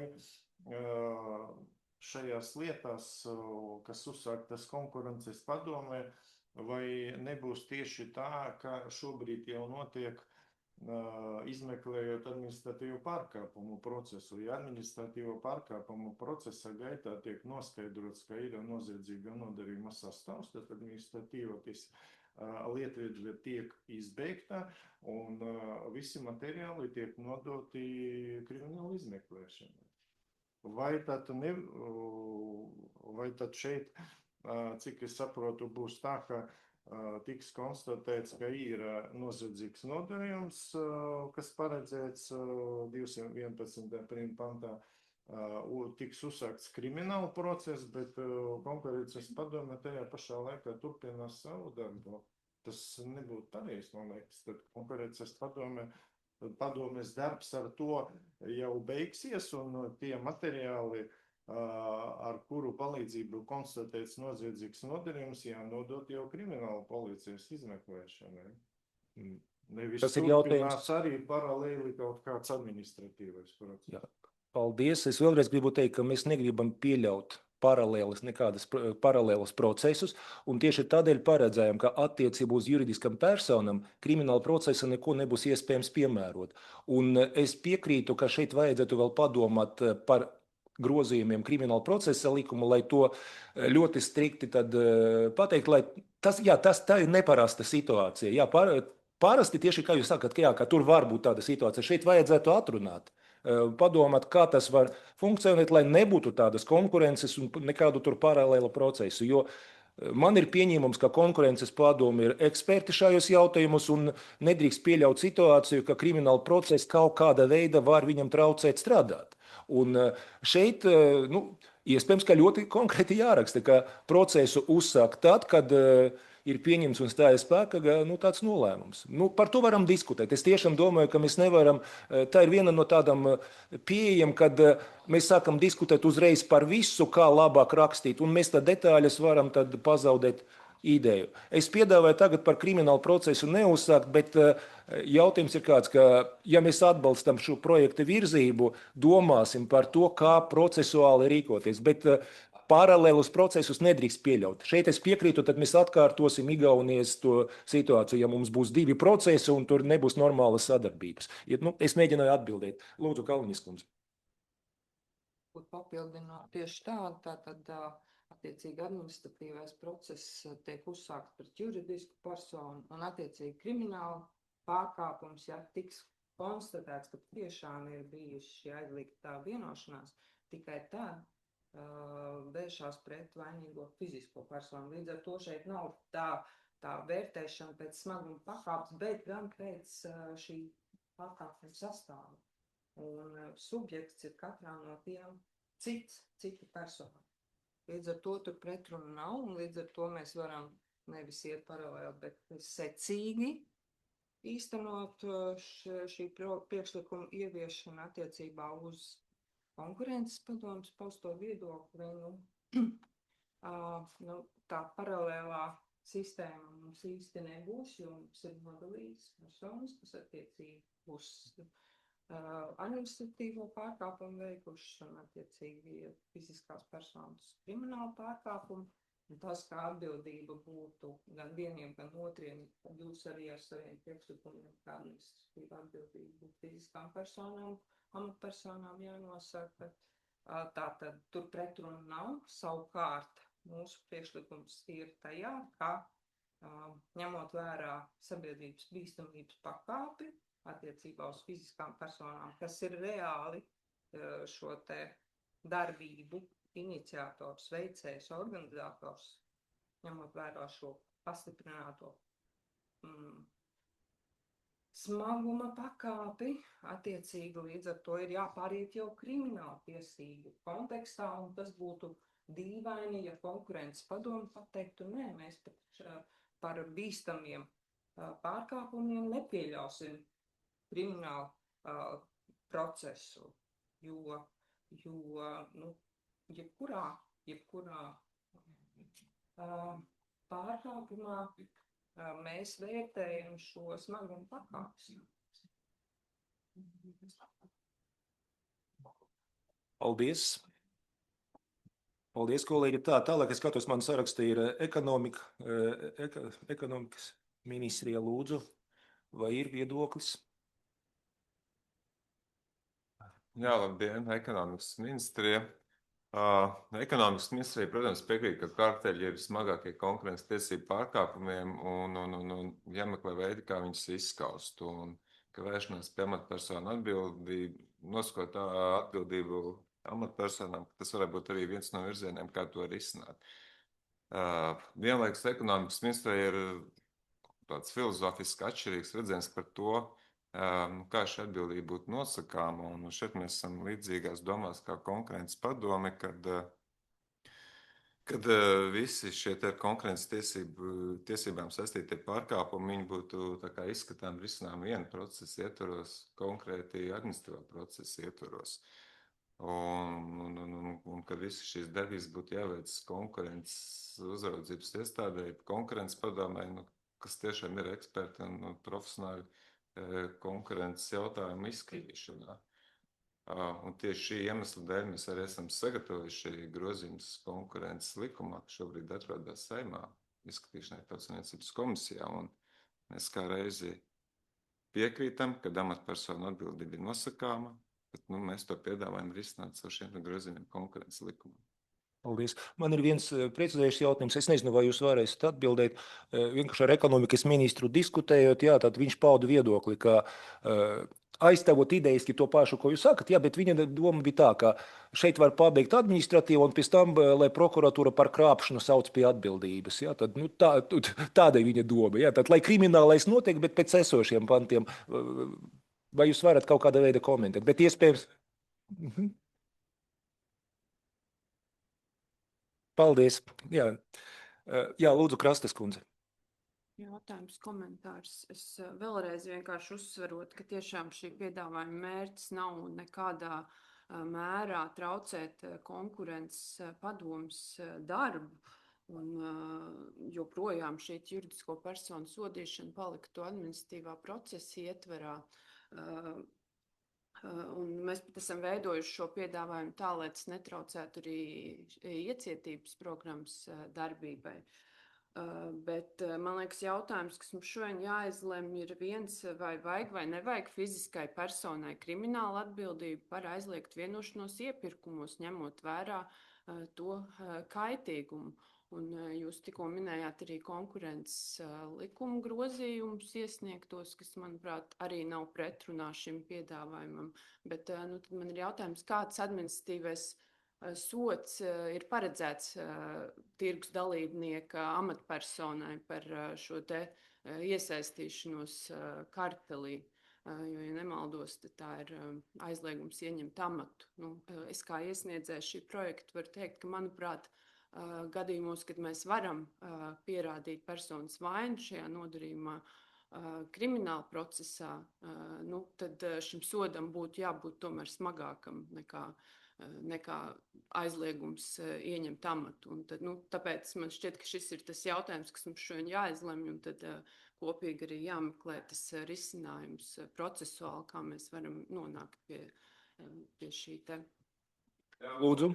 Speaker 7: šajās lietās, kas uzsāktas konkurences padomē, vai nebūs tieši tā, ka šobrīd jau notiek izmeklējot administratīvu pārkāpumu procesu. Ja administratīvo pārkāpumu procesa gaitā tiek noskaidrots, ka ir noziedzīga nodarījuma sastāvs, tad administratīva lietvedve tiek izbeigta un visi materiāli tiek nodoti kriminālu izmeklēšanai. Vai tad šeit, cik es saprotu, būs tā, ka tiks konstatēts, ka ir noziedzīgs nodarījums, kas paredzēts 211. pantā, tiks uzsākts krimināla process, bet konkurences padome tajā pašā laikā turpinās savu darbu. Tas nebūtu pareizi, man liekas, tad konkurences padomes darbs ar to jau beigsies, un tie materiāli, ar kuru palīdzību konstatēts noziedzīgs nodarījums, jānodot jau krimināla policijas izmeklēšanai. Nevis turpinās arī paralēli kaut kāds administratīvais process.
Speaker 1: Jā. Paldies. Es vēlreiz gribu teikt, ka mēs negribam pieļaut paralēlus procesus, un tieši tādēļ paredzējām, ka attiecībā uz juridiskam personam krimināla procesa neko nebūs iespējams piemērot. Un es piekrītu, ka šeit vajadzētu vēl padomāt par grozījumiem krimināla procesa likumu, lai to ļoti strikti tad pateikt, lai tā ir neparasta situācija. Jā, parasti tieši kā jūs sakat, ka tur var būt tāda situācija. Šeit vajadzētu atrunāt. Padomāt, kā tas var funkcionēt, lai nebūtu tādas konkurences un nekādu tur paralēlu procesu. Jo man ir pieņēmums, ka konkurences padome ir eksperti šajos jautājumos un nedrīkst pieļaut situāciju, ka krimināla procesa kaut kāda veida var viņam traucēt strādāt. Un šeit, iespējams, ka ļoti konkrēti jāraksta, ka procesu uzsāk tad, kad ir pieņemts un stājas spēkā tāds nolēmums. Par to varam diskutēt. Es tiešām domāju, ka mēs nevaram, tā ir viena no tādām pieejām, kad mēs sākam diskutēt uzreiz par visu, kā labāk rakstīt, un mēs tā detaļas varam tad pazaudēt ideju. Es piedāvāju tagad par kriminālu procesu neuzsākt, bet jautājums ir kāds, ka ja mēs atbalstam šo projektu virzību, domāsim par to, kā procesuāli rīkoties, bet paralēlus procesus nedrīkst pieļaut. Šeit es piekrītu, tad mēs atkārtosim Igaunijas to situāciju, ja mums būs divi procesi un tur nebūs normālas sadarbības. Es mēģināju atbildēt. Lūdzu, Kalniņas kundze.
Speaker 8: Papildināt tieši tātad attiecīgi administratīvais process tiek uzsākts pret juridisku personu un attiecīgi kriminālu pārkāpums, ja tiks konstatēts, ka tiešām ir bijusi šī aizliegtā vienošanās, tikai tad vēršās pret vainīgo fizisko personu. Līdz ar to šeit nav tā vērtēšana pēc smaguma pakāpes, bet gan pēc šī pārkāpuma sastāva. Un subjekts ir katrā no tiem cita persona. Līdz ar to tur pretruna nav, un līdz ar to mēs varam nevis iet paralēli, bet secīgi īstenot šī priekšlikuma ieviešanu attiecībā uz konkurences padomes pausto viedokli. Tā paralēlā sistēma mums īsti nebūs, jo mums ir nodalīts personas, kas attiecīgi būs administratīvo pārkāpumu veikušas un attiecīgi fiziskās personas kriminālu pārkāpumu. Un tas, kā atbildība būtu gan vieniem, gan otriem, tad jūs arī ar saviem priekšlikumiem, kā administratīva atbildība būtu fiziskām personām, amatpersonām jānosaka. Tātad tur pretruna nav. Savukārt mūsu priekšlikums ir tajā, ka ņemot vērā sabiedrības bīstamības pakāpi attiecībā uz fiziskām personām, kas ir reāli šo te darbību iniciators, veicējs, organizators, ņemot vērā šo pastiprināto smaguma pakāpi, attiecīgi līdz ar to ir jāpāriet jau krimināla tiesību kontekstā, un tas būtu dīvaini, ja konkurences padome pateiktu, nē, mēs par bīstamiem pārkāpumiem nepieļausim kriminālu procesu, jo jebkurā pārkāpumā mēs vērtējam šo smagumu pakāpes.
Speaker 1: Paldies! Paldies, kolēģi! Tālāk es skatos, man sarakstā ir ekonomikas ministrija, lūdzu, vai ir viedoklis?
Speaker 9: Jā, labdien, ekonomikas ministrija. Ekonomikas ministrija, protams, piekrīt, ka karteļi ir smagākie konkurences tiesību pārkāpumiem un jāmeklē veidi, kā viņus izskaust. Un ka vēršanās pie amatpersonu atbildību, nosakot atbildību amatpersonām, tas varētu būt arī viens no virzieniem, kā to risināt. Vienlaikus ekonomikas ministrija ir tāds filozofiski atšķirīgs redziens par to, kā šī atbildība būtu nosakāma, un šeit mēs esam līdzīgās domās kā konkurences padome, kad visi šie konkurences tiesībām saistītie pārkāpumi, viņi būtu tā kā izskatām risinām viena procesa ietvaros, konkrēti administratīvā procesa ietvaros. Un kad visi šīs darbības būtu jāveic konkurences uzraudzības iestādē, konkurences padomē, kas tiešām ir eksperti un profesionāli konkurences jautājumu izskatīšanā. Un tieši šī iemesla dēļ mēs arī esam sagatavojuši grozījumus konkurences likumā, kas šobrīd atrodas Saeimā izskatīšanai Tautssaimniecības komisijā. Un mēs kā reizi piekrītam, ka amatpersonu atbildība ir nosakāma, bet mēs to piedāvājam risināt ar šiem grozījumiem konkurences likumā.
Speaker 1: Paldies. Man ir viens precizējušs jautājums. Es nezinu, vai jūs varēsiet atbildēt. Vienkārši ar ekonomikas ministru diskutējot, tad viņš pauda viedokli, ka aizstāvot idejiski to pašu, ko jūs sakat, bet viņa doma bija tā, ka šeit var pabeigt administratīvu un pēc tam, lai prokuratūra par krāpšanu sauc pie atbildības. Tad, tāda ir viņa doma. Tad, lai kriminālais notiek, bet pēc esošiem pantiem. Vai jūs varat kaut kādā veidā komentēt? Bet iespējams... Paldies. Jā, lūdzu, Krastes kundze.
Speaker 10: Jautājums, komentārs. Es vēlreiz vienkārši uzsverot, ka tiešām šī piedāvājuma mērķis nav nekādā mērā traucēt konkurences padomes darbu. Un joprojām šī juridisko personu sodīšana paliktu administratīvā procesa ietverā. Un mēs pat esam veidojuši šo piedāvājumu tā, lai tas netraucētu arī iecietības programmas darbībai. Bet man liekas jautājums, kas mums šodien jāizlemj, ir viens, vai vajag vai nevajag fiziskai personai krimināla atbildību par aizliegtu vienošanos iepirkumos, ņemot vērā to kaitīgumu. Un jūs tikko minējāt arī konkurences likuma grozījumus iesniegtos, kas, manuprāt, arī nav pretrunā šim piedāvājumam. Bet tad man ir jautājums, kāds administratīvais sots ir paredzēts tirgus dalībnieka amatpersonai par šo te iesaistīšanos kartelī. Jo, ja nemaldos, tad tā ir aizliegums ieņemt amatu. Es kā iesniedzēju šī projekta varu teikt, ka, manuprāt, gadījumos, kad mēs varam pierādīt personas vainu šajā nodarījumā krimināla procesā, tad šim sodam būtu jābūt tomēr smagākam nekā aizliegums ieņemt amatu. Un tad, tāpēc man šķiet, ka šis ir tas jautājums, kas mums šodien jāizlemj, un tad kopīgi arī jāmeklē tas risinājums procesuāli, kā mēs varam nonākt pie šī te.
Speaker 1: Lūdzu.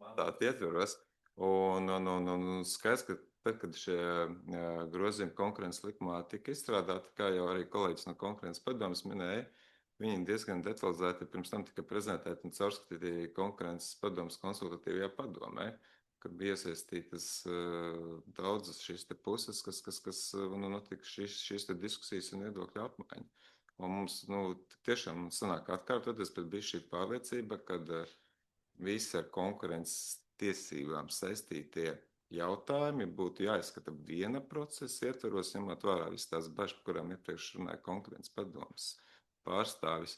Speaker 9: Mandāti ietveros. Un skaidrs, ka tad, kad šie grozījumi konkurences likumā tika izstrādāti, kā jau arī kolēģis no konkurences padomes minēja, viņi diezgan detalizēti pirms tam tika prezentēti un caurskatīti konkurences padomes konsultatīvajā padomē, kad bija iesaistītas daudzas šīs te puses, kas notika šīs te diskusijas un viedokļu apmaiņa. Un mums tiešām sanāk atkārtoties, bet bija šī pārliecība, kad visi ar konkurences tiesībām saistītie jautājumi būtu jāizskata viena procesa ietvaros, ņemot vērā visas tās bažas, par kurām iepriekš runāja konkurences padomes pārstāvis.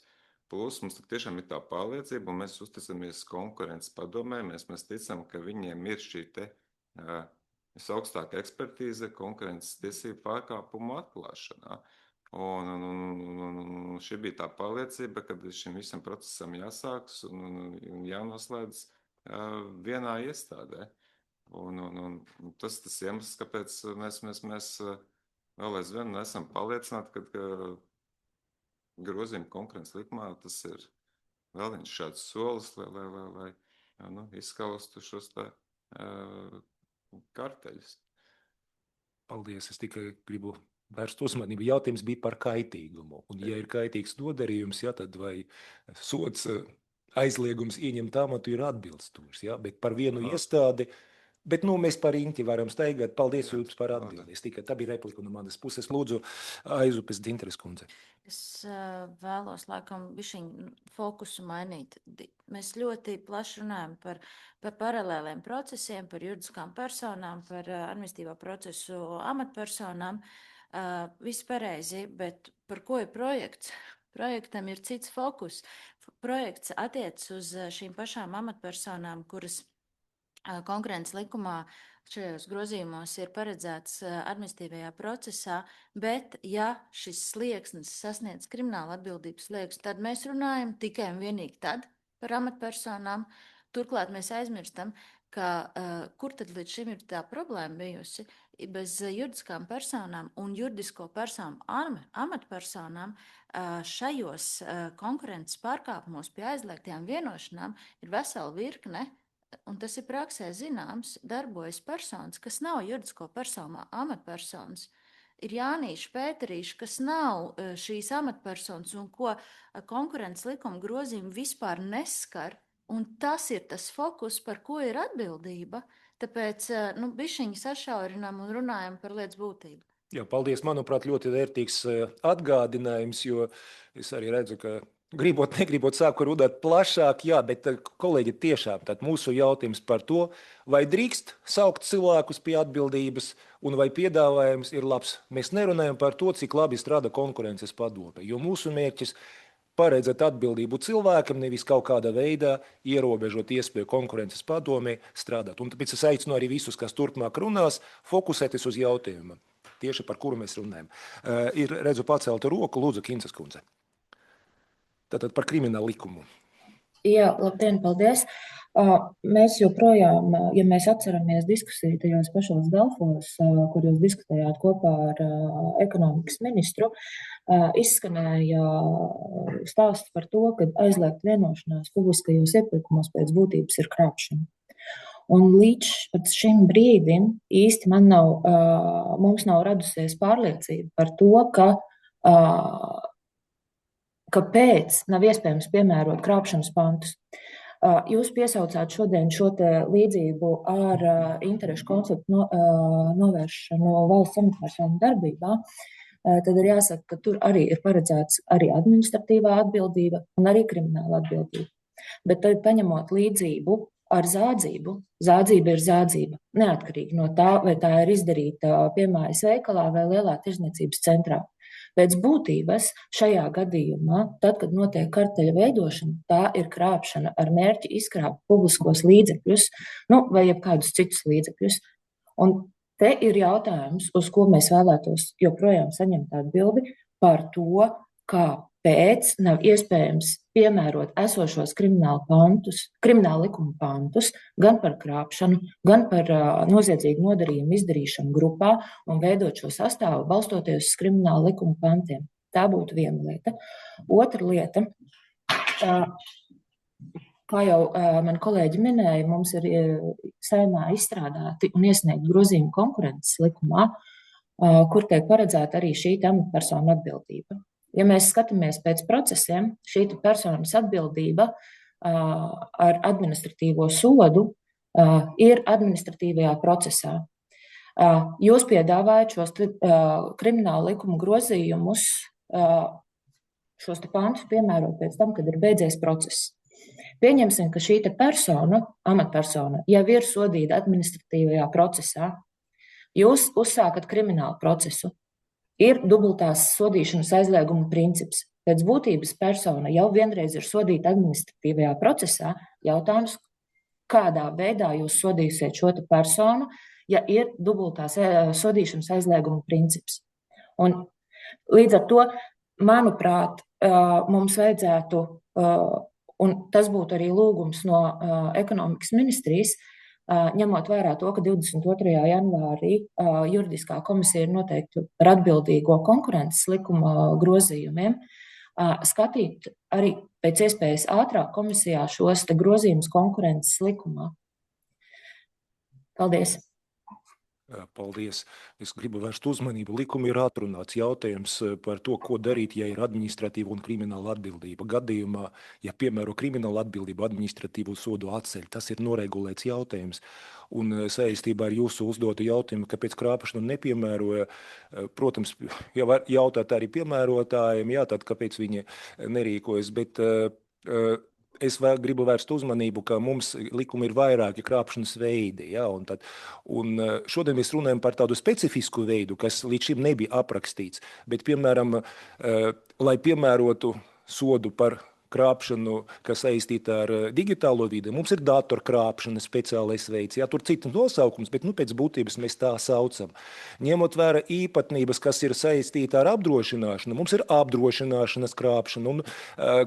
Speaker 9: Plus mums tiešām ir tā pārliecība, un mēs uzticamies konkurences padomē, mēs ticam, ka viņiem ir šī te visaugstākā ekspertīze konkurences tiesību pārkāpumu atklāšanā. Un šī bija tā pārliecība, ka šim visam procesam jāsāks un jānoslēdz vienā iestādē. Un tas iemesls, kāpēc mēs vēl aizvien esam pārliecināti, ka grozījumi konkurences likumā tas ir vēl viens šāds solis, lai izskaustu šos karteļus.
Speaker 1: Paldies, es tikai gribu vērst uzmanību. Jautājums bija par kaitīgumu. Un, ja ir kaitīgs nodarījums, tad vai sods aizliegums ieņemt amatu ir atbilstošs. Bet par vienu iestādi, bet mēs par riņķi varam staigāt. Paldies jums par atbildi. Tā bija replika no manas puses. Lūdzu, Aizupes Dinteres kundze.
Speaker 2: Es vēlos, laikam, bišķiņ fokusu mainīt. Mēs ļoti plaši runājam par paralēliem procesiem, par juridiskām personām, par administratīvā procesu amatpersonām. Viss pareizi, bet par ko ir projekts? Projektam ir cits fokus. Projekts attiecas uz šīm pašām amatpersonām, kuras konkurences likumā šajos grozījumos ir paredzēts administratīvajā procesā, bet ja šis slieksnis sasniedz krimināla atbildības slieksni, tad mēs runājam tikai un vienīgi tad par amatpersonām. Turklāt mēs aizmirstam, ka kur tad līdz šim ir tā problēma bijusi? Bez juridiskām personām un juridisko personu amatpersonām šajos konkurences pārkāpumos pie aizliegtajām vienošanām ir vesela virkne, un tas ir praksē zināms, darbojas personas, kas nav juridisko personu amatpersonas. Ir Jānīši, Pēterīši, kas nav šīs amatpersonas un ko konkurences likuma grozījumi vispār neskar, un tas ir tas fokus, par ko ir atbildība. Tāpēc bišķiņi sašaurinām un runājam par lietas būtību.
Speaker 1: Jā, paldies. Manuprāt, ļoti vērtīgs atgādinājums, jo es arī redzu, ka negribot sāku runāt plašāk, bet kolēģi tiešām tad mūsu jautājums par to, vai drīkst saukt cilvēkus pie atbildības un vai piedāvājums ir labs. Mēs nerunājam par to, cik labi strādā konkurences padome, jo mūsu mērķis paredzēt atbildību cilvēkam, nevis kaut kādā veidā ierobežot iespēju konkurences padomē strādāt. Un tāpēc es aicinu arī visus, kas turpmāk runās, fokusēties uz jautājumu, tieši par kuru mēs runājam. Ir, redzu, pacelta roku, lūdzu, Kinces kundze. Tātad par kriminālu likumu.
Speaker 11: Jā, labdien, paldies. Mēs joprojām, ja mēs atceramies diskusiju tajos pašos Delfos, kur jūs diskutējāt kopā ar ekonomikas ministru, izskanēja stāsts par to, ka aizliegt vienošanās publiskajos iepirkumos pēc būtības ir krāpšana. Un līdz šim brīdim īsti mums nav radusies pārliecība par to, kāpēc nav iespējams piemērot krāpšanas pantus. Jūs piesaucāt šodien šo līdzību ar interešu konfliktu novēršanu valsts amatpersonu darbībā. Tad ir jāsaka, ka tur arī ir paredzēts arī administratīvā atbildība un arī krimināla atbildība. Bet tad paņemot līdzību ar zādzību, zādzība ir zādzība, neatkarīgi no tā, vai tā ir izdarīta piemājas veikalā vai lielā tirdzniecības centrā. Pēc būtības šajā gadījumā, tad, kad notiek karteļa veidošana, tā ir krāpšana ar mērķi izkrāpt publiskos līdzekļus, vai jebkādus citus līdzekļus. Un te ir jautājums, uz ko mēs vēlētos joprojām saņemt atbildi par to, kāpēc nav iespējams piemērot esošos krimināla likuma pantus gan par krāpšanu, gan par noziedzīgu nodarījumu izdarīšanu grupā un veidot šo sastāvu balstoties uz krimināla likuma pantiem. Tā būtu viena lieta. Otra lieta, kā jau mani kolēģi minēja, mums ir Saeimā izstrādāti un iesniegti grozījumi konkurences likumā, kur tiek paredzēta arī šī amatpersonu atbildība. Ja mēs skatāmies pēc procesiem, šī personas atbildība ar administratīvo sodu ir administratīvajā procesā. Jūs piedāvājat šos krimināla likuma grozījumus, šos pantus piemērot pēc tam, kad ir beidzies process. Pieņemsim, ka šī amatpersona jau ir sodīta administratīvajā procesā. Jūs uzsākat kriminālu procesu. Ir dubultās sodīšanas aizlieguma princips. Pēc būtības persona jau vienreiz ir sodīta administratīvajā procesā. Jautājums, kādā veidā jūs sodīsiet šo personu, ja ir dubultās sodīšanas aizlieguma princips. Un līdz ar to, manuprāt, mums vajadzētu, un tas būtu arī lūgums no ekonomikas ministrijas, ņemot vērā to, ka 22. janvārī juridiskā komisija ir noteikti par atbildīgo konkurences likuma grozījumiem, skatīt arī pēc iespējas ātrāk komisijā šos grozījumus konkurences likumā. Paldies!
Speaker 1: Paldies. Es gribu vērst uzmanību. Likumi ir atrunāts jautājums par to, ko darīt, ja ir administratīva un krimināla atbildība. Gadījumā, ja piemēro krimināla atbildību, administratīvu sodu atceļ, tas ir noregulēts jautājums. Un saistībā ar jūsu uzdotu jautājumu, kāpēc krāpšanu nepiemēroja, protams, ja var jautāt arī piemērotājiem, tad kāpēc viņi nerīkojas, bet es gribu vērst uzmanību, ka mums likumi ir vairāki krāpšanas veidi. Un šodien mēs runājam par tādu specifisku veidu, kas līdz šim nebija aprakstīts. Bet, piemēram, lai piemērotu sodu par krāpšanu, kas saistīta ar digitālo vidi, mums ir datorkrāpšana speciālais veids. Tur cits nosaukums, bet pēc būtības mēs tā saucam. Ņemot vērā īpatnības, kas ir saistīta ar apdrošināšanu, mums ir apdrošināšanas krāpšana. Un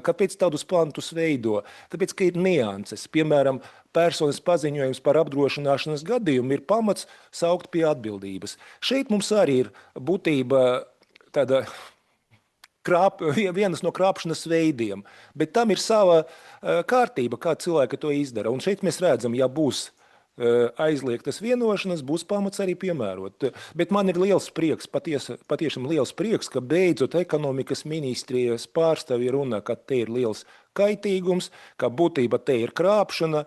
Speaker 1: kāpēc tādus pantus veido? Tāpēc, ka ir nianses. Piemēram, personas paziņojums par apdrošināšanas gadījumu ir pamats saukt pie atbildības. Šeit mums arī ir būtība tāda vienas no krāpšanas veidiem, bet tam ir sava kārtība, kā cilvēki to izdara. Un šeit mēs redzam, ja būs aizliegtas vienošanas, būs pamats arī piemērot. Bet man ir liels prieks, patiešām liels prieks, ka beidzot ekonomikas ministrijas pārstāvji runā, ka te ir liels kaitīgums, ka būtība te ir krāpšana.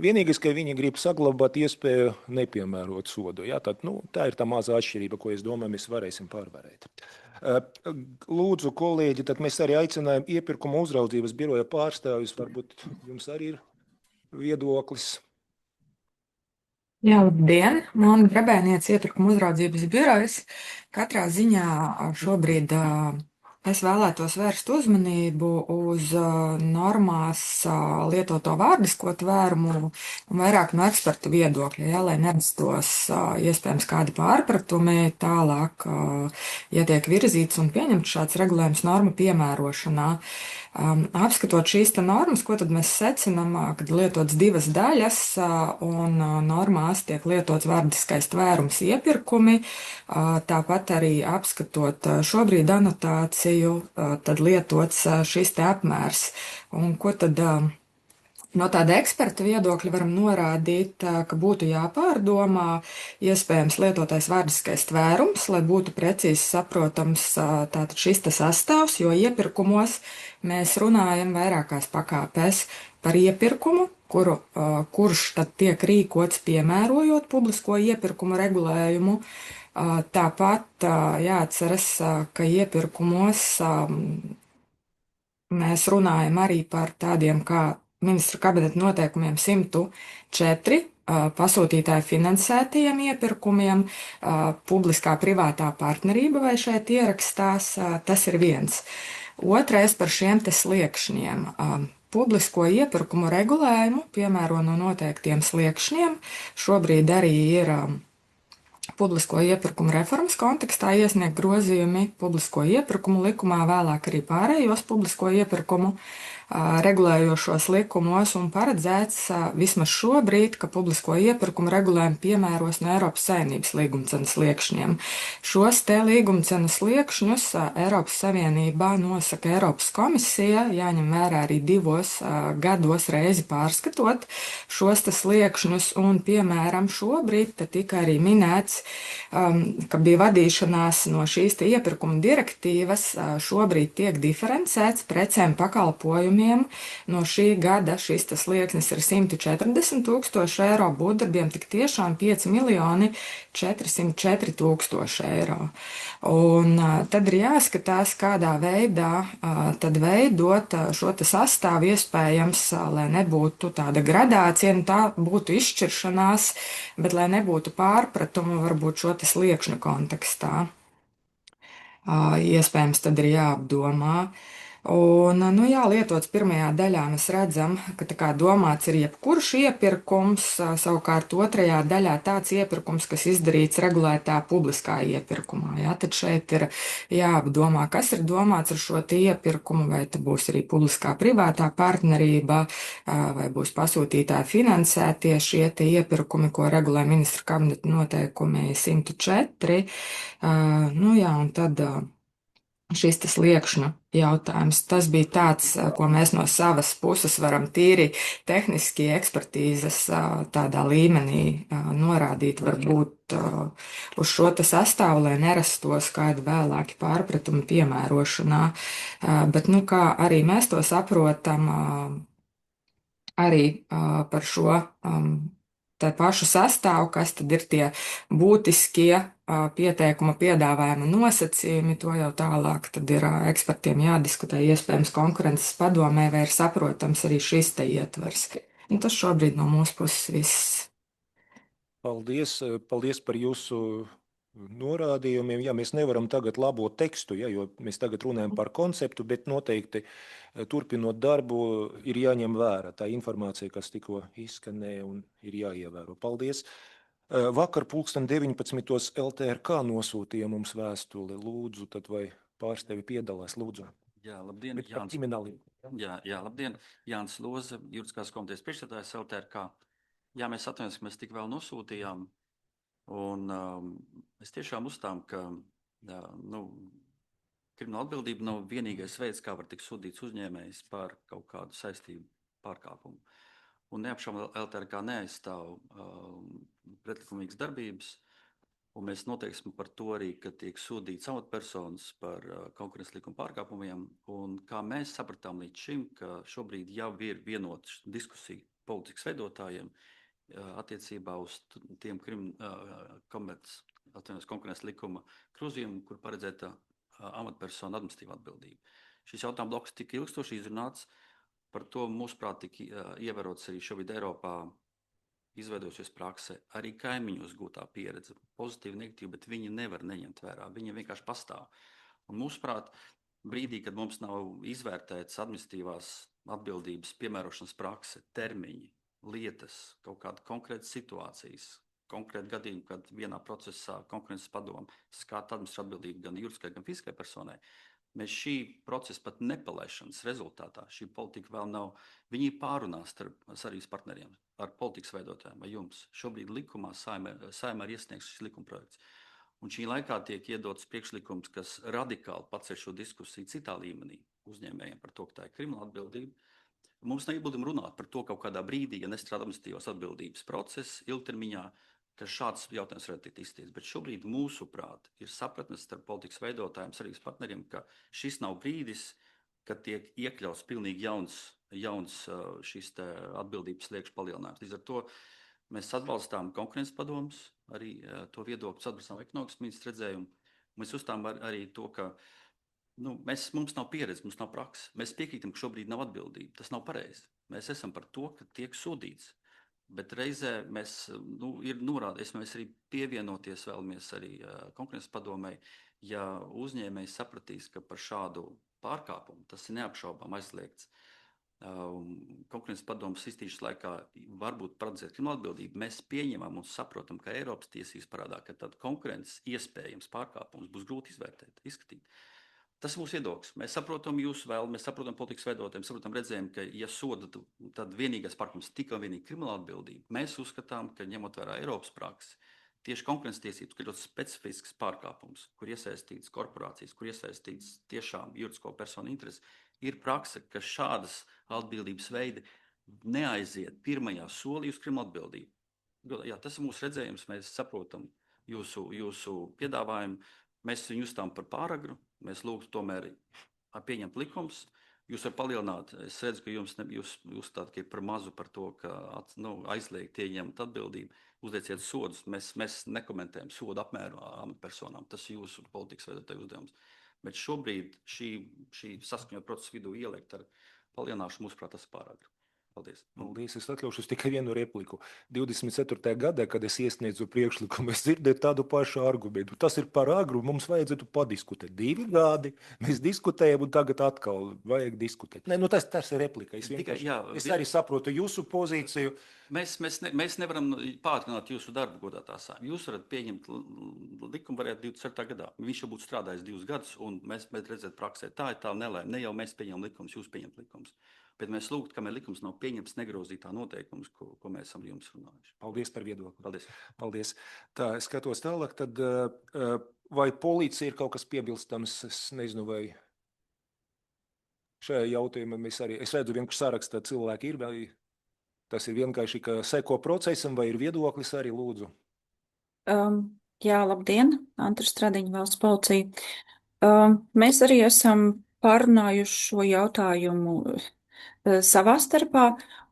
Speaker 1: Vienīgais, ka viņi grib saglabāt iespēju nepiemērot sodu. Tā ir tā mazā atšķirība, ko es domāju, mēs varēsim pārvarēt. Lūdzu, kolēģi, tad mēs arī aicinājām iepirkuma uzraudzības biroja pārstāvjus. Varbūt jums arī ir viedoklis.
Speaker 12: Jā, labdien! Man Grabēniece iepirkuma uzraudzības birojas. Katrā ziņā šobrīd es vēlētos vērst uzmanību uz normās lietoto vārdisko tvērumu un vairāk no ekspertu viedokļa, lai nerastos iespējams kādi pārpratumi tālāk, ja tiek virzīts un pieņemts šāds regulējums normu piemērošanā. Apskatot šīs normas, ko tad mēs secinām, kad lietots divas daļas un normās tiek lietots vārdiskais tvērums iepirkumi, tāpat arī apskatot šobrīd anotāciju, tad lietots šis te apmērs. Un ko tad No tāda eksperta viedokļa varam norādīt, ka būtu jāpārdomā iespējams lietotais vārdiskais tvērums, lai būtu precīzi saprotams tātad šis te sastāvs, jo iepirkumos mēs runājam vairākās pakāpēs par iepirkumu, kurš tad tiek rīkots piemērojot publisko iepirkumu regulējumu. Tāpat jāatceras, ka iepirkumos mēs runājam arī par tādiem kā Ministru kabineta noteikumiem 104 pasūtītāju finansētajiem iepirkumiem, publiskā privātā partnerība vai šeit ierakstās, tas ir viens. Otrais par šiem te sliekšņiem. Publisko iepirkumu regulējumu piemēro no noteiktiem sliekšņiem. Šobrīd arī ir publisko iepirkumu reformas kontekstā iesniegt grozījumi publisko iepirkumu likumā, vēlāk arī pārējos publisko iepirkumu regulējošos likumos un paredzēts vismaz šobrīd, ka publisko iepirkumu regulējumu piemēros no Eiropas Savienības līgumcenas sliekšņiem. Šos te līgumcenu sliekšņus Eiropas Savienībā nosaka Eiropas komisija, jāņem vērā arī 2 gados reizi pārskatot šos te sliekšņus, un piemēram šobrīd te tika arī minēts, ka bija vadīšanās no šīs te iepirkuma direktīvas, šobrīd tiek diferencēts precēm pakalpojumiem. No šī gada šis tas slieksnis ir 140 000 eiro, būvdarbiem tik tiešām 5 404 000 eiro. Un tad ir jāskatās, kādā veidā tad veidot šo te sastāvu iespējams, lai nebūtu tāda gradācija, un tā būtu izšķiršanās, bet lai nebūtu pārpratumu varbūt šo te sliekšņu kontekstā. Iespējams tad ir jāapdomā. Un, lietots pirmajā daļā mēs redzam, ka tā kā domāts ir jebkurš iepirkums, savukārt otrajā daļā tāds iepirkums, kas izdarīts regulētā publiskā iepirkumā. Jā, tad šeit ir jāapdomā, kas ir domāts ar šo te iepirkumu, vai te būs arī publiskā privātā partnerība, vai būs pasūtītāji finansētie šie te iepirkumi, ko regulē Ministru kabineta noteikumi 104. Un tad šis tas sliekšņu jautājums. Tas bija tāds, ko mēs no savas puses varam tīri tehniski ekspertīzes tādā līmenī norādīt, varbūt uz šo te sastāvu, lai nerastos kādi vēlāki pārpratumi piemērošanā. Bet, kā arī mēs to saprotam, arī par šo tā pašu sastāvu, kas tad ir tie būtiskie pieteikuma piedāvājuma nosacījumi, to jau tālāk tad ir ekspertiem jādiskutē, iespējams konkurences padomē, vai ir saprotams arī šis te ietvers. Un tas šobrīd no mūsu puses viss.
Speaker 1: Paldies par jūsu norādījumiem. Jā, mēs nevaram tagad labot tekstu, jo mēs tagad runājam par konceptu, bet noteikti turpinot darbu ir jāņem vērā tā informācija, kas tikko izskanēja un ir jāievēro. Paldies! Vakar 19:00 LTRK nosūtīja mums vēstuli. Lūdzu, tad vai pārstāvi piedalās? Lūdzu.
Speaker 13: Jā, labdien, Jānis. Jā, labdien, Jānis Loze, juridiskās komitejas priekšsēdētājs LTRK. Jā, mēs atvainojamies, ka mēs tik vēl nosūtījām. Un es tiešām uzstām, ka krimināla atbildība nav vienīgais veids, kā var tikt sodīts uzņēmējs par kaut kādu saistību pārkāpumu. Un neapšaubāmi LTRK neaizstāv pretlikumīgas darbības, un mēs noteiksim par to arī, ka tiek sodīts amatpersonas par konkurences likuma pārkāpumiem, un kā mēs sapratām līdz šim, ka šobrīd jau ir vienota diskusija politikas veidotājiem attiecībā uz tiem konkurences likuma grozījumiem, kur paredzēta amatpersonu administratīva atbildība. Šis jautājums bloks tika ilgstoši izrunāts. Par to, mūsuprāt, tika ievērots arī šobrīd Eiropā izveidojusies praksē, arī kaimiņos gūtā pieredze, pozitīva, negatīva, bet viņi nevar neņemt vērā, viņi vienkārši pastāv. Un mūsuprāt, brīdī, kad mums nav izvērtēts administratīvās atbildības piemērošanas prakse, termiņi, lietas, kaut kāda konkrētas situācijas, konkrēti gadījumi, kad vienā procesā konkurences padome skata administratīvu atbildību gan juridiskai, gan fiskai personai, mēs šī procesa pat nepalaišanas rezultātā, šī politika vēl nav, viņi pārunās ar sarības partneriem, ar politikas veidotājiem vai jums. Šobrīd likumā Saeimā ir iesniegts šis likumprojekts. Un šī laikā tiek iedots priekšlikums, kas radikāli paceļ šo diskusiju citā līmenī uzņēmējiem par to, ka tā ir krimināla atbildība. Mums nav iebildumi runāt par to kaut kādā brīdī, ja nestrādā administratīvās atbildības process ilgtermiņā, ka šāds jautājums varētu tikt izskatīts. Bet šobrīd mūsuprāt ir sapratnes starp politikas veidotājiem, sarīgas partneriem, ka šis nav brīdis, kad tiek iekļauts pilnīgi jauns šis te atbildības sliekšņa palielinājums. Līdz ar to mēs atbalstām konkurences padomus, arī to viedokli, atbalstām ekonomikas ministra redzējumu. Mēs uzstām arī to, ka mums nav pieredze, mums nav praksa. Mēs piekrītam, ka šobrīd nav atbildība. Tas nav pareizi. Mēs esam par to, ka tiek sodīts. Bet reizē mēs ir norādījis, mēs arī pievienoties vēlamies arī konkurences padomei, ja uzņēmējs sapratīs, ka par šādu pārkāpumu tas ir neapšaubām aizliegts. Konkurences padomes iztīšanas laikā varbūt paredzēt kriminālu atbildību. Mēs pieņemam un saprotam, ka Eiropas tiesības parādā, ka tad konkurences iespējams pārkāpums būs grūti izvērtēt, izskatīt. Tas ir mūsu viedoklis. Mēs saprotam jūsu vēlmi, mēs saprotam politikas veidotājiem, saprotam redzējumu, ka, ja soda, tad vienīgais pārkāpums tikai un vienīgi krimināla atbildība. Mēs uzskatām, ka ņemot vērā Eiropas praksi, tieši konkurences tiesības, ka ir ļoti specifisks pārkāpums, kur iesaistīts korporācijas, kur iesaistīts tiešām juridisko personu intereses, ir prakse, ka šādas atbildības veidi neaiziet pirmajā solī uz kriminālu atbildību. Jā, tas ir mūsu redzējums, mēs saprotam jūsu piedāvājumu, mēs viņu uzstām par pāragru, mēs lūgtu tomēr pieņemt likums. Jūs varat palielināt, es redzu, ka jūs uzstāt, ka ir par mazu par to, ka aizliegt ieņemt atbildību, uzlieciet sodus. Mēs nekomentējam sodu apmēru amatpersonām, tas ir jūsu politikas veidotāju uzdevums. Bet šobrīd šī saskaņot procesu vidū ielikt ar palielināšanu, mūsuprāt, tas ir pāragri. Paldies.
Speaker 1: Paldies. Es atļaušos tikai vienu repliku. 24. gadā, kad es iesniedzu priekšlikumu, es dzirdēju tādu pašu argumentu. Tas ir par agru, mums vajadzētu padiskutēt. 2 gadi, mēs diskutējam un tagad atkal vajag diskutēt. Tas ir replika. Es arī saprotu jūsu pozīciju.
Speaker 13: Mēs nevaram pātrināt jūsu darbu, godātā saime. Jūs varat pieņemt likumu, varētu 24. gadā. Viņš jau būtu strādājis 2 gadus, un mēs redzētu praksē. Tā ir tā nelēma. Ne jau mēs pieņemam likumus, jūs pieņemt likumus. Bet mēs lūgtu, kamēr likums nav pieņemts negrozītā noteikums, ko mēs esam jums runājuši.
Speaker 1: Paldies par viedokli.
Speaker 13: Paldies.
Speaker 1: Tā, es skatos tālāk, tad vai policija ir kaut kas piebilstams? Es nezinu, vai šajā jautājumā es redzu vienkārši sarakstā cilvēki ir, vai tas ir vienkārši, ka seko procesam, vai ir viedoklis arī, lūdzu?
Speaker 4: Jā, labdien, Antra Stradiņa, Valsts policija. Mēs arī esam pārunājuši šo jautājumu savā starpā,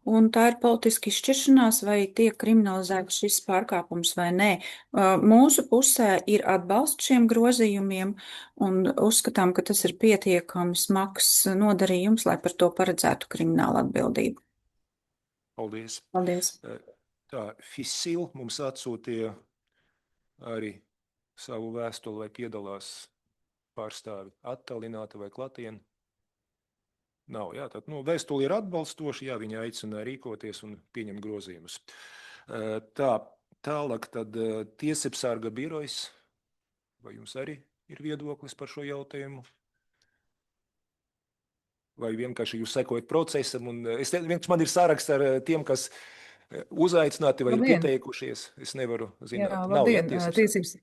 Speaker 4: un tā ir politiska izšķiršanās, vai tiek kriminalizēts šis pārkāpums vai nē. Mūsu pusē ir atbalsts šiem grozījumiem, un uzskatām, ka tas ir pietiekami smags nodarījums, lai par to paredzētu kriminālu atbildību.
Speaker 1: Paldies.
Speaker 4: Paldies.
Speaker 1: Tā, FISIL mums atsūtīja arī savu vēstuli, vai piedalās pārstāvi attālināti vai klātieni. Nav, jā, tad vēstuli ir atbalstoši, jā, viņi aicina rīkoties un pieņem grozījumus. Tālāk tad tiesībsarga birojas, vai jums arī ir viedoklis par šo jautājumu? Vai vienkārši jūs sekojat procesam? Man ir saraksts ar tiem, kas uzaicināti vai pieteikušies. Es nevaru zināt.
Speaker 14: Jā, labdien,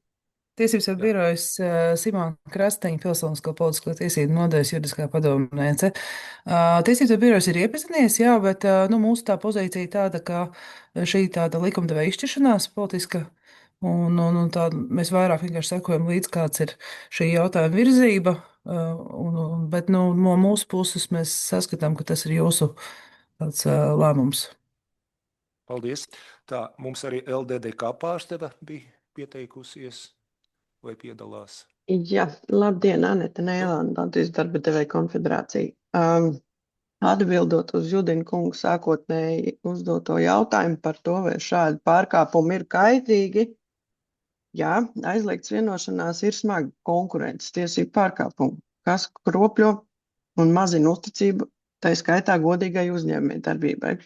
Speaker 14: Tiesības sarga birojas Simona Krasteņa, Pilsonisko politisko tiesību nodaļas juridiskā padomniece. Tiesības sarga birojas ir iepazinies, jā, bet mūsu tā pozīcija tāda, ka šī tāda likumdevēja izšķiršanās politiska, un tā mēs vairāk vienkārši sekojam līdz, kāds ir šī jautājuma virzība, bet no mūsu puses mēs saskatām, ka tas ir jūsu tāds lēmums.
Speaker 1: Paldies. Tā, mums arī LDDK pārstāve bija pieteikusies. Vai piedalās?
Speaker 15: Jā, labdien, Aneta Nēlanda, Latvijas darba devēja konfederācija. Atbildot uz Judina kungu sākotnēji uzdoto jautājumu par to, vai šādi pārkāpumi ir kaitīgi, jā, aizliegts vienošanās ir smagi konkurences tiesību pārkāpumi, kas kropļo un mazina uzticību, tā skaitā godīgai uzņēmēji darbībai.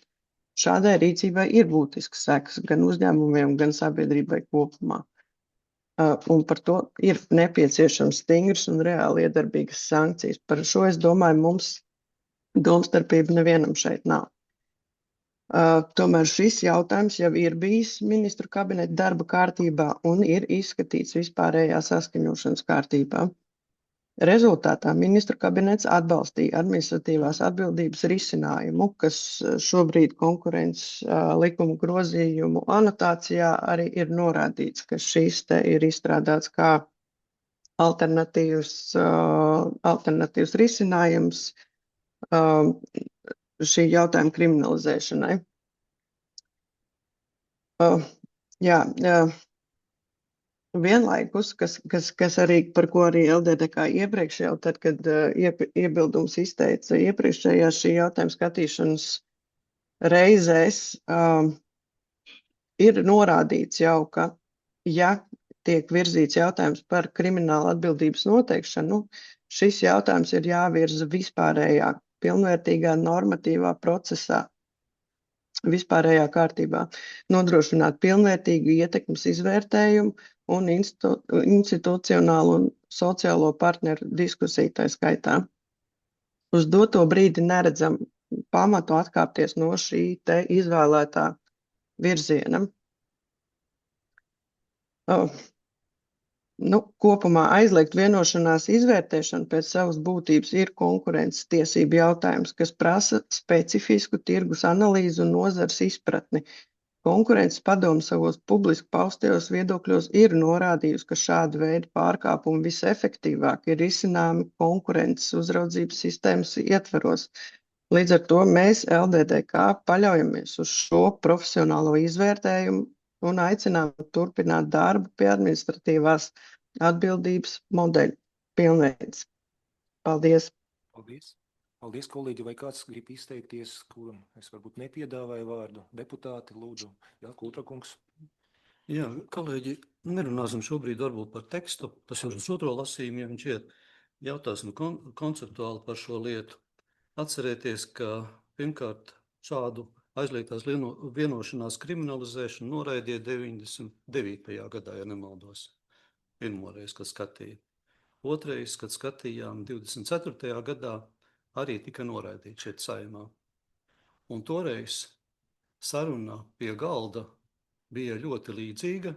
Speaker 15: Šādai rīcībai ir būtisks sekas gan uzņēmumiem, gan sabiedrībai kopumā. Un par to ir nepieciešams stingras un reāli iedarbīgas sankcijas. Par šo, es domāju, mums domstarpība nevienam šeit nav. Tomēr šis jautājums jau ir bijis ministru kabineta darba kārtībā un ir izskatīts vispārējā saskaņošanas kārtībā. Rezultātā ministru kabinets atbalstīja administratīvās atbildības risinājumu, kas šobrīd konkurences likuma grozījumu anotācijā arī ir norādīts, ka šis te ir izstrādāts kā alternatīvs risinājums šī jautājuma kriminalizēšanai. Vienlaikus, kas arī, par ko arī LDDK iepriekš jau, tad, kad iebildums izteica iepriekšējās šī jautājuma skatīšanas reizēs, ir norādīts jau, ka, ja tiek virzīts jautājums par kriminālu atbildības noteikšanu, šis jautājums ir jāvirza vispārējā, pilnvērtīgā normatīvā procesā, vispārējā kārtībā, nodrošināt pilnvērtīgu ietekmes izvērtējumu un institucionālu un sociālo partneru diskusiju tā skaitā. Uz doto brīdi neredzam pamatu atkāpties no šī te izvēlētā virziena. Kopumā aizliegt vienošanās izvērtēšanu pēc savas būtības ir konkurences tiesību jautājums, kas prasa specifisku tirgus analīzi un nozares izpratni. Konkurences padome savos publiski paustajos viedokļos ir norādījusi, ka šāda veida pārkāpumi visefektīvāk ir risināmi konkurences uzraudzības sistēmas ietvaros. Līdz ar to mēs LDDK paļaujamies uz šo profesionālo izvērtējumu un aicinām turpināt darbu pie administratīvās atbildības modeļu pilnveides. Paldies!
Speaker 1: Paldies! Paldies, kolēģi, vai kāds grib izteikties, kuram es varbūt nepiedāvāju vārdu? Deputāti, lūdzu. Jā, Kultrakungs.
Speaker 6: Jā, kolēģi, nerunāsim šobrīd varbūt par tekstu, tas jau uz otro lasījumu, ja viņš iet, jautāsim konceptuāli par šo lietu. Atcerieties, ka pirmkārt šādu aizliegtās vienošanās kriminalizēšanu noraidīja 99. gadā, ja nemaldos. Pirmoreiz, kad skatīja. Otrais, kad skatījām 24. gadā, arī tika noraidīts šeit Saeimā. Un toreiz saruna pie galda bija ļoti līdzīga.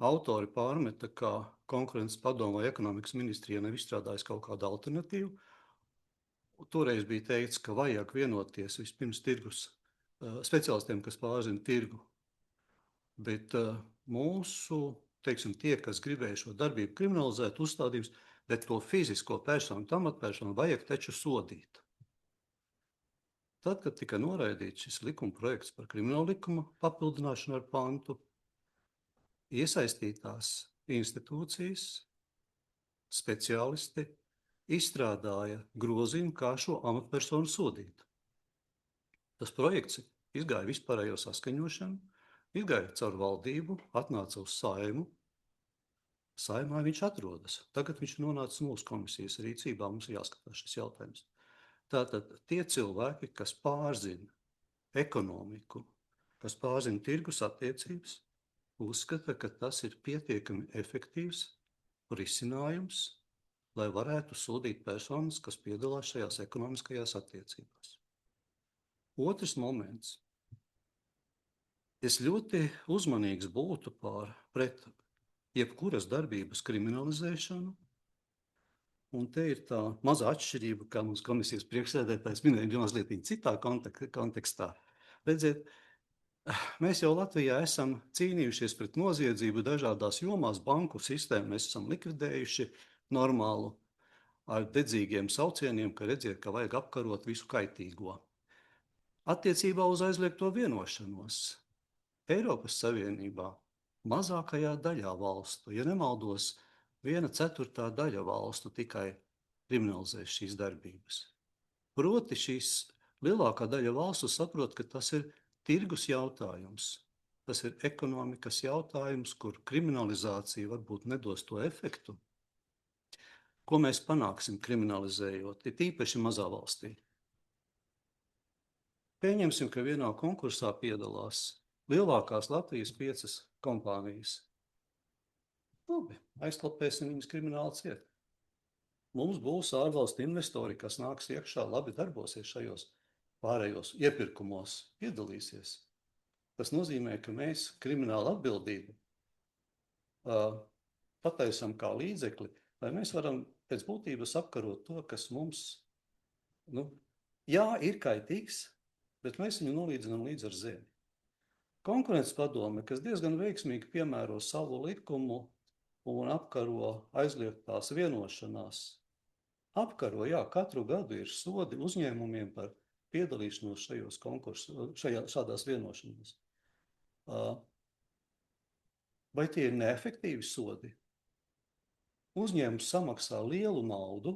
Speaker 6: Autori pārmeta, ka konkurences padome vai ekonomikas ministrija nav izstrādājis kaut kādu alternatīvu. Toreiz bija teikts, ka vajag vienoties vispirms tirgus speciālistiem, kas pārzina tirgu. Bet mūsu, teiksim, tie, kas gribēja šo darbību kriminalizēt, uzstādījums, bet to fizisko personu, amatpersonu vajag taču sodīt. Tad, kad tika noraidīts šis likuma projekts par kriminālu likuma papildināšanu ar pantu, iesaistītās institūcijas, speciālisti izstrādāja grozījumu, kā šo amatpersonu sodīt. Tas projekts izgāja vispārējo saskaņošanu, izgāja caur valdību, atnāca uz Saimu. Saimā viņš atrodas. Tagad viņš nonāca mūsu komisijas rīcībā, mums ir jāskatās šis jautājums. Tātad tie cilvēki, kas pārzina ekonomiku, kas pārzina tirgus attiecības, uzskata, ka tas ir pietiekami efektīvs risinājums, lai varētu sodīt personas, kas piedalās šajās ekonomiskajās attiecībās. Otrs moments. Es ļoti uzmanīgs būtu pret jebkuras darbības kriminalizēšanu, un te ir tā mazā atšķirība, kā mums komisijas priekšsēdētājs minēja mazliet citā kontekstā. Redziet, mēs jau Latvijā esam cīnījušies pret noziedzību dažādās jomās, banku sistēmu mēs esam likvidējuši normālu ar dedzīgiem saucieniem, ka redziet, ka vajag apkarot visu kaitīgo. Attiecībā uz aizliegto vienošanos Eiropas Savienībā mazākajā daļā valstu, ja nemaldos, 1/4 daļa valstu tikai kriminalizēs šīs darbības. Proti šīs lielākā daļa valstu saprot, ka tas ir tirgus jautājums. Tas ir ekonomikas jautājums, kur kriminalizācija varbūt nedos to efektu. Ko mēs panāksim kriminalizējot, ir tīpaši mazā valstī. Pieņemsim, ka vienā konkursā piedalās lielākās Latvijas 5 kompānijas. Labi, aizklapēsim viņus krimināli ciet. Mums būs ārvalstu investori, kas nāks iekšā, labi darbosies šajos pārējos iepirkumos, piedalīsies. Tas nozīmē, ka mēs kriminālu atbildību pataisam kā līdzekli, lai mēs varam pēc būtības apkarot to, kas mums, jā, ir kaitīgs, bet mēs viņu nolīdzinām līdz ar zemi. Konkurences padome, kas diezgan veiksmīgi piemēro savu likumu un apkaro aizliegtās vienošanās, katru gadu ir sodi uzņēmumiem par piedalīšanos šajos konkursos, šādās vienošanās. Vai tie ir neefektīvi sodi? Uzņēmums samaksā lielu naudu,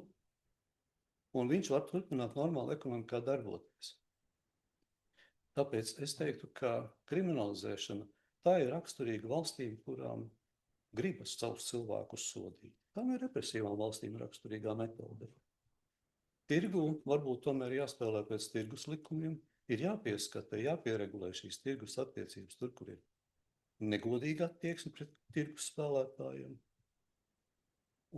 Speaker 6: un viņš var turpināt normāli ekonomikā darboties. Tāpēc es teiktu, ka kriminalizēšana tā ir raksturīga valstīm, kurām gribas savus cilvēkus sodīt. Tam ir represīvām valstīm raksturīgā metode. Tirgu varbūt tomēr jāspēlē pēc tirgus likumiem, ir jāpieskata, jāpieregulē šīs tirgus attiecības tur, kur ir negodīga attieksme pret tirgus spēlētājiem.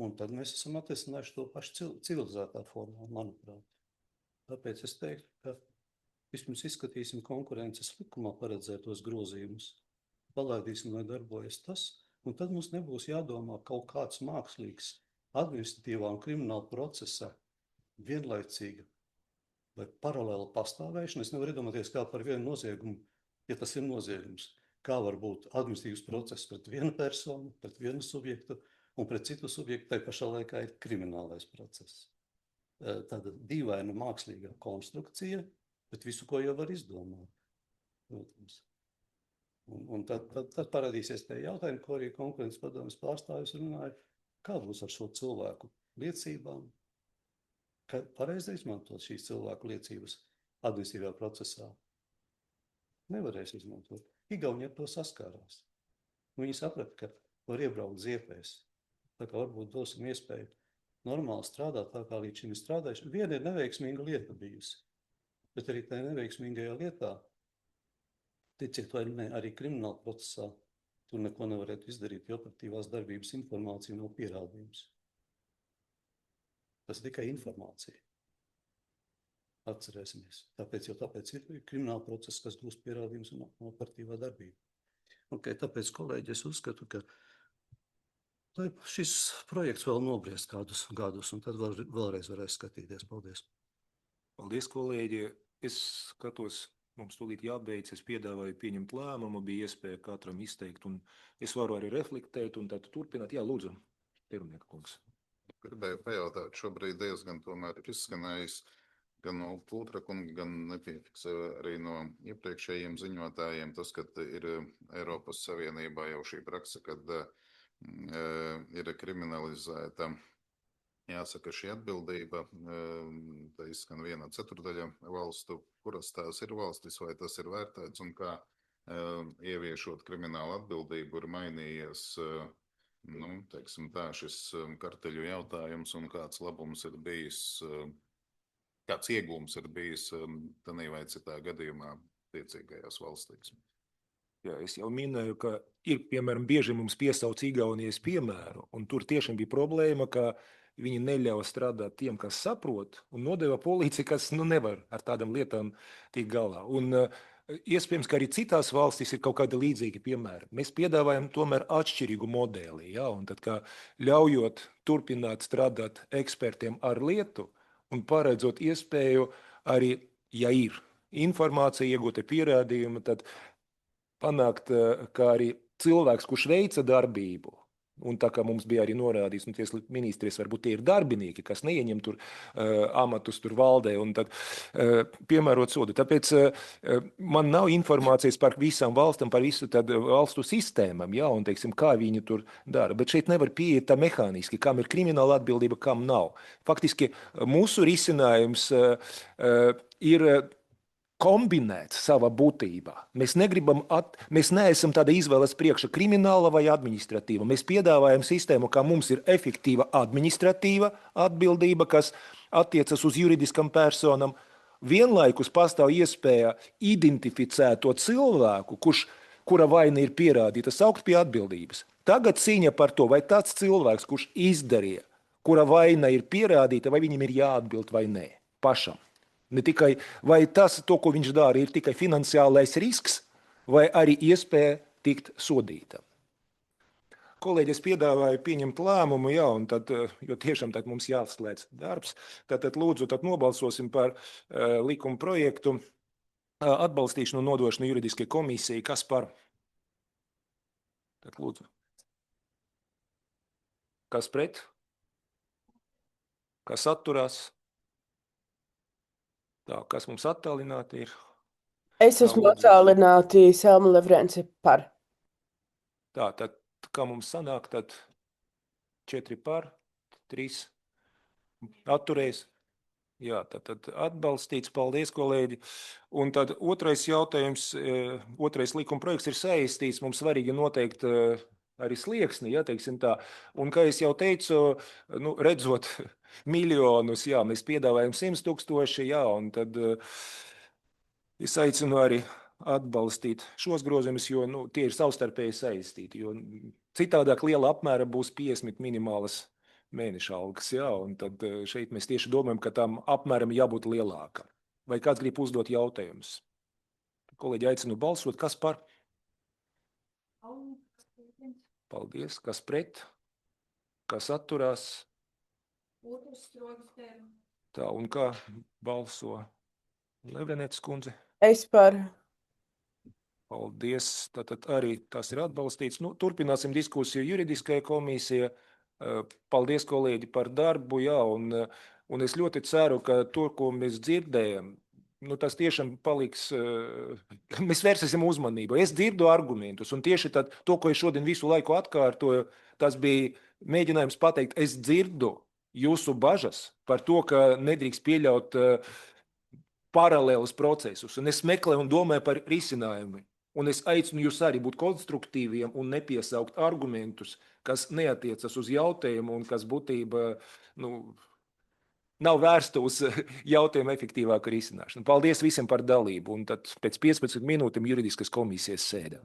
Speaker 6: Un tad mēs esam atrisinājuši to pašu civilizētā formā, manuprāt. Tāpēc es teiktu, ka vispirms izskatīsim konkurences likumā paredzētos grozījumus, palaidīsim, lai darbojas tas, un tad mums nebūs jādomā kaut kāds mākslīgs administratīvā un krimināla procesa vienlaicīga vai paralēla pastāvēšana. Es nevaru iedomāties, kā par vienu noziegumu, ja tas ir noziegums, kā var būt administratīvs process pret vienu personu, pret vienu subjektu, un pret citu subjektu tai pašā laikā ir kriminālais process. Tāda dīvaina mākslīga konstrukcija, bet visu, ko jau var izdomāt. Protams. Un tad parādīsies tie jautājumi, ko arī konkurences padomes pārstāvis runāja, kā būs ar šo cilvēku liecībām, ka pareizi izmantot šīs cilvēku liecības administratīvā procesā. Nevarēs izmantot. Igauni ar to saskārās. Viņi saprata, ka var iebraukt ziepēs. Tā kā varbūt dosim iespēju normāli strādāt tā, kā līdz šim ir strādājuši. Viena ir neveiksmīga lieta bijusi, bet arī tajā neveiksmīgajā lietā, ticiet vai ne, arī krimināla procesā tur neko nevarētu izdarīt, jo operatīvās darbības informācija nav pierādījums. Tas ir tikai informācija. Atcerēsimies. Tāpēc ir krimināla process, kas būs pierādījums un operatīvā darbība. Tāpēc, kolēģi, es uzskatu, ka šis projekts vēl nobriest kādus gadus, un tad vēlreiz varēs skatīties. Paldies.
Speaker 1: Paldies, kolēģi. Es skatos, mums tūlīt jābeidz. Es piedāvāju pieņemt lēmumu, bija iespēja katram izteikt, un es varu arī reflektēt, un tad turpināt. Jā, lūdzu, Pirmnieka kungs.
Speaker 16: Gribēju pajautāt, šobrīd diezgan tomēr ir izskanējis gan no Pūtra kunga, gan nepiefiksē arī no iepriekšējiem ziņotājiem tas, ka ir Eiropas Savienībā jau šī praksa, kad ir kriminalizēta, jāsaka, šī atbildība, tā izskan 1/4 valstu, kuras tās ir valstis, vai tas ir vērtēts, un kā ieviešot kriminālu atbildību ir mainījies, teiksim tā, šis karteļu jautājums, un kāds labums ir bijis, kāds iegūms ir bijis tanī vai citā gadījumā tiecīgajās valstīs.
Speaker 1: Jā, es jau minēju, ka ir, piemēram, bieži mums piesauc Igaunijas piemēru, un tur tiešām bija problēma, ka viņi neļauj strādāt tiem, kas saprot, un nodeva policiju, kas nevar ar tādām lietām tikt galā. Un iespējams, ka arī citās valstīs ir kaut kādi līdzīgi piemēri. Mēs piedāvājam tomēr atšķirīgu modeli, ja? Un tad, kā ļaujot turpināt strādāt ekspertiem ar lietu un paredzot iespēju arī, ja ir informācija, iegūta pierādījuma, tad panākt, ka arī cilvēks, kurš veica darbību, un tā kā mums bija arī norādīts, un tieslietu ministrijas varbūt tie ir darbinieki, kas neieņem tur amatus tur valdē, un tad piemērot sodu. Tāpēc man nav informācijas par visām valstīm, par visu tad valstu sistēmām, ja, un teiksim, kā viņi tur dara. Bet šeit nevar pieiet tā mehāniski, kam ir krimināla atbildība, kam nav. Faktiski mūsu risinājums ir kombinēts savā būtībā. Mēs neesam tāda izvēles priekša krimināla vai administratīva. Mēs piedāvājam sistēmu, kā mums ir efektīva administratīva atbildība, kas attiecas uz juridiskam personam. Vienlaikus pastāv iespēja identificēt to cilvēku, kura vaina ir pierādīta, saukt pie atbildības. Tagad cīņa par to, vai tāds cilvēks, kurš izdarīja, kura vaina ir pierādīta, vai viņam ir jāatbild vai nē, pašam. Ne tikai, vai tas, to, ko viņš dara, ir tikai finansiālais risks, vai arī iespēja tikt sodītam. kolēģi, es piedāvāju pieņemt lēmumu, jā, un tad, jo tiešām tad mums jāslēdz darbs, tad lūdzu, tad nobalsosim par likuma projektu atbalstīšanu un nodošanu juridiskai komisijai. Kas par? Tad lūdzu. Kas pret? Kas atturās? Tā, kas mums attālināti ir?
Speaker 17: Es esmu attālināti Selma Levrenci par.
Speaker 1: Tā, tad, kā mums sanāk, tad 4 par, 3 atturēs. Jā, tad atbalstīts. Paldies, kolēģi. Un tad otrais jautājums, otrais likuma projekts ir saistīts. Mums svarīgi noteikt arī slieksni, ja, teiksim tā. Un, kā es jau teicu, nu, redzot miljonus, jā, mēs piedāvājam 100 000, jā, un tad es aicinu arī atbalstīt šos grozījumus, jo nu, tie ir savstarpēji saistīti. Jo citādāk liela apmēra būs 50 minimālas mēneša algas, jā, un tad šeit mēs tieši domājam, ka tam apmēram jābūt lielākam. Vai kāds grib uzdot jautājumus? Kolēģi aicinu balsot. Kas par? Paldies. Kas pret? Kas atturās? Tā, un kā balso Levrenetes kundze?
Speaker 17: Es par.
Speaker 1: Paldies. Tātad arī tas ir atbalstīts. Nu, turpināsim diskusiju juridiskajā komisijā. Paldies, kolēģi, par darbu, jā, un es ļoti ceru, ka to, ko mēs dzirdējam, nu, tas tiešām paliks, mēs vērsīsim uzmanību. Es dzirdu argumentus, un tieši tad, to, ko es šodien visu laiku atkārtoju, tas bija mēģinājums pateikt, es dzirdu jūsu bažas par to, ka nedrīkst pieļaut paralēlus procesus, un es meklēju un domāju par risinājumu. Un es aicinu jūs arī būt konstruktīviem un nepiesaukt argumentus, kas neatiecas uz jautājumu un kas būtībā nav vērsta uz jautājumu efektīvāku risināšanu. Paldies visiem par dalību, un tad pēc 15 minūtēm juridiskas komisijas sēdē.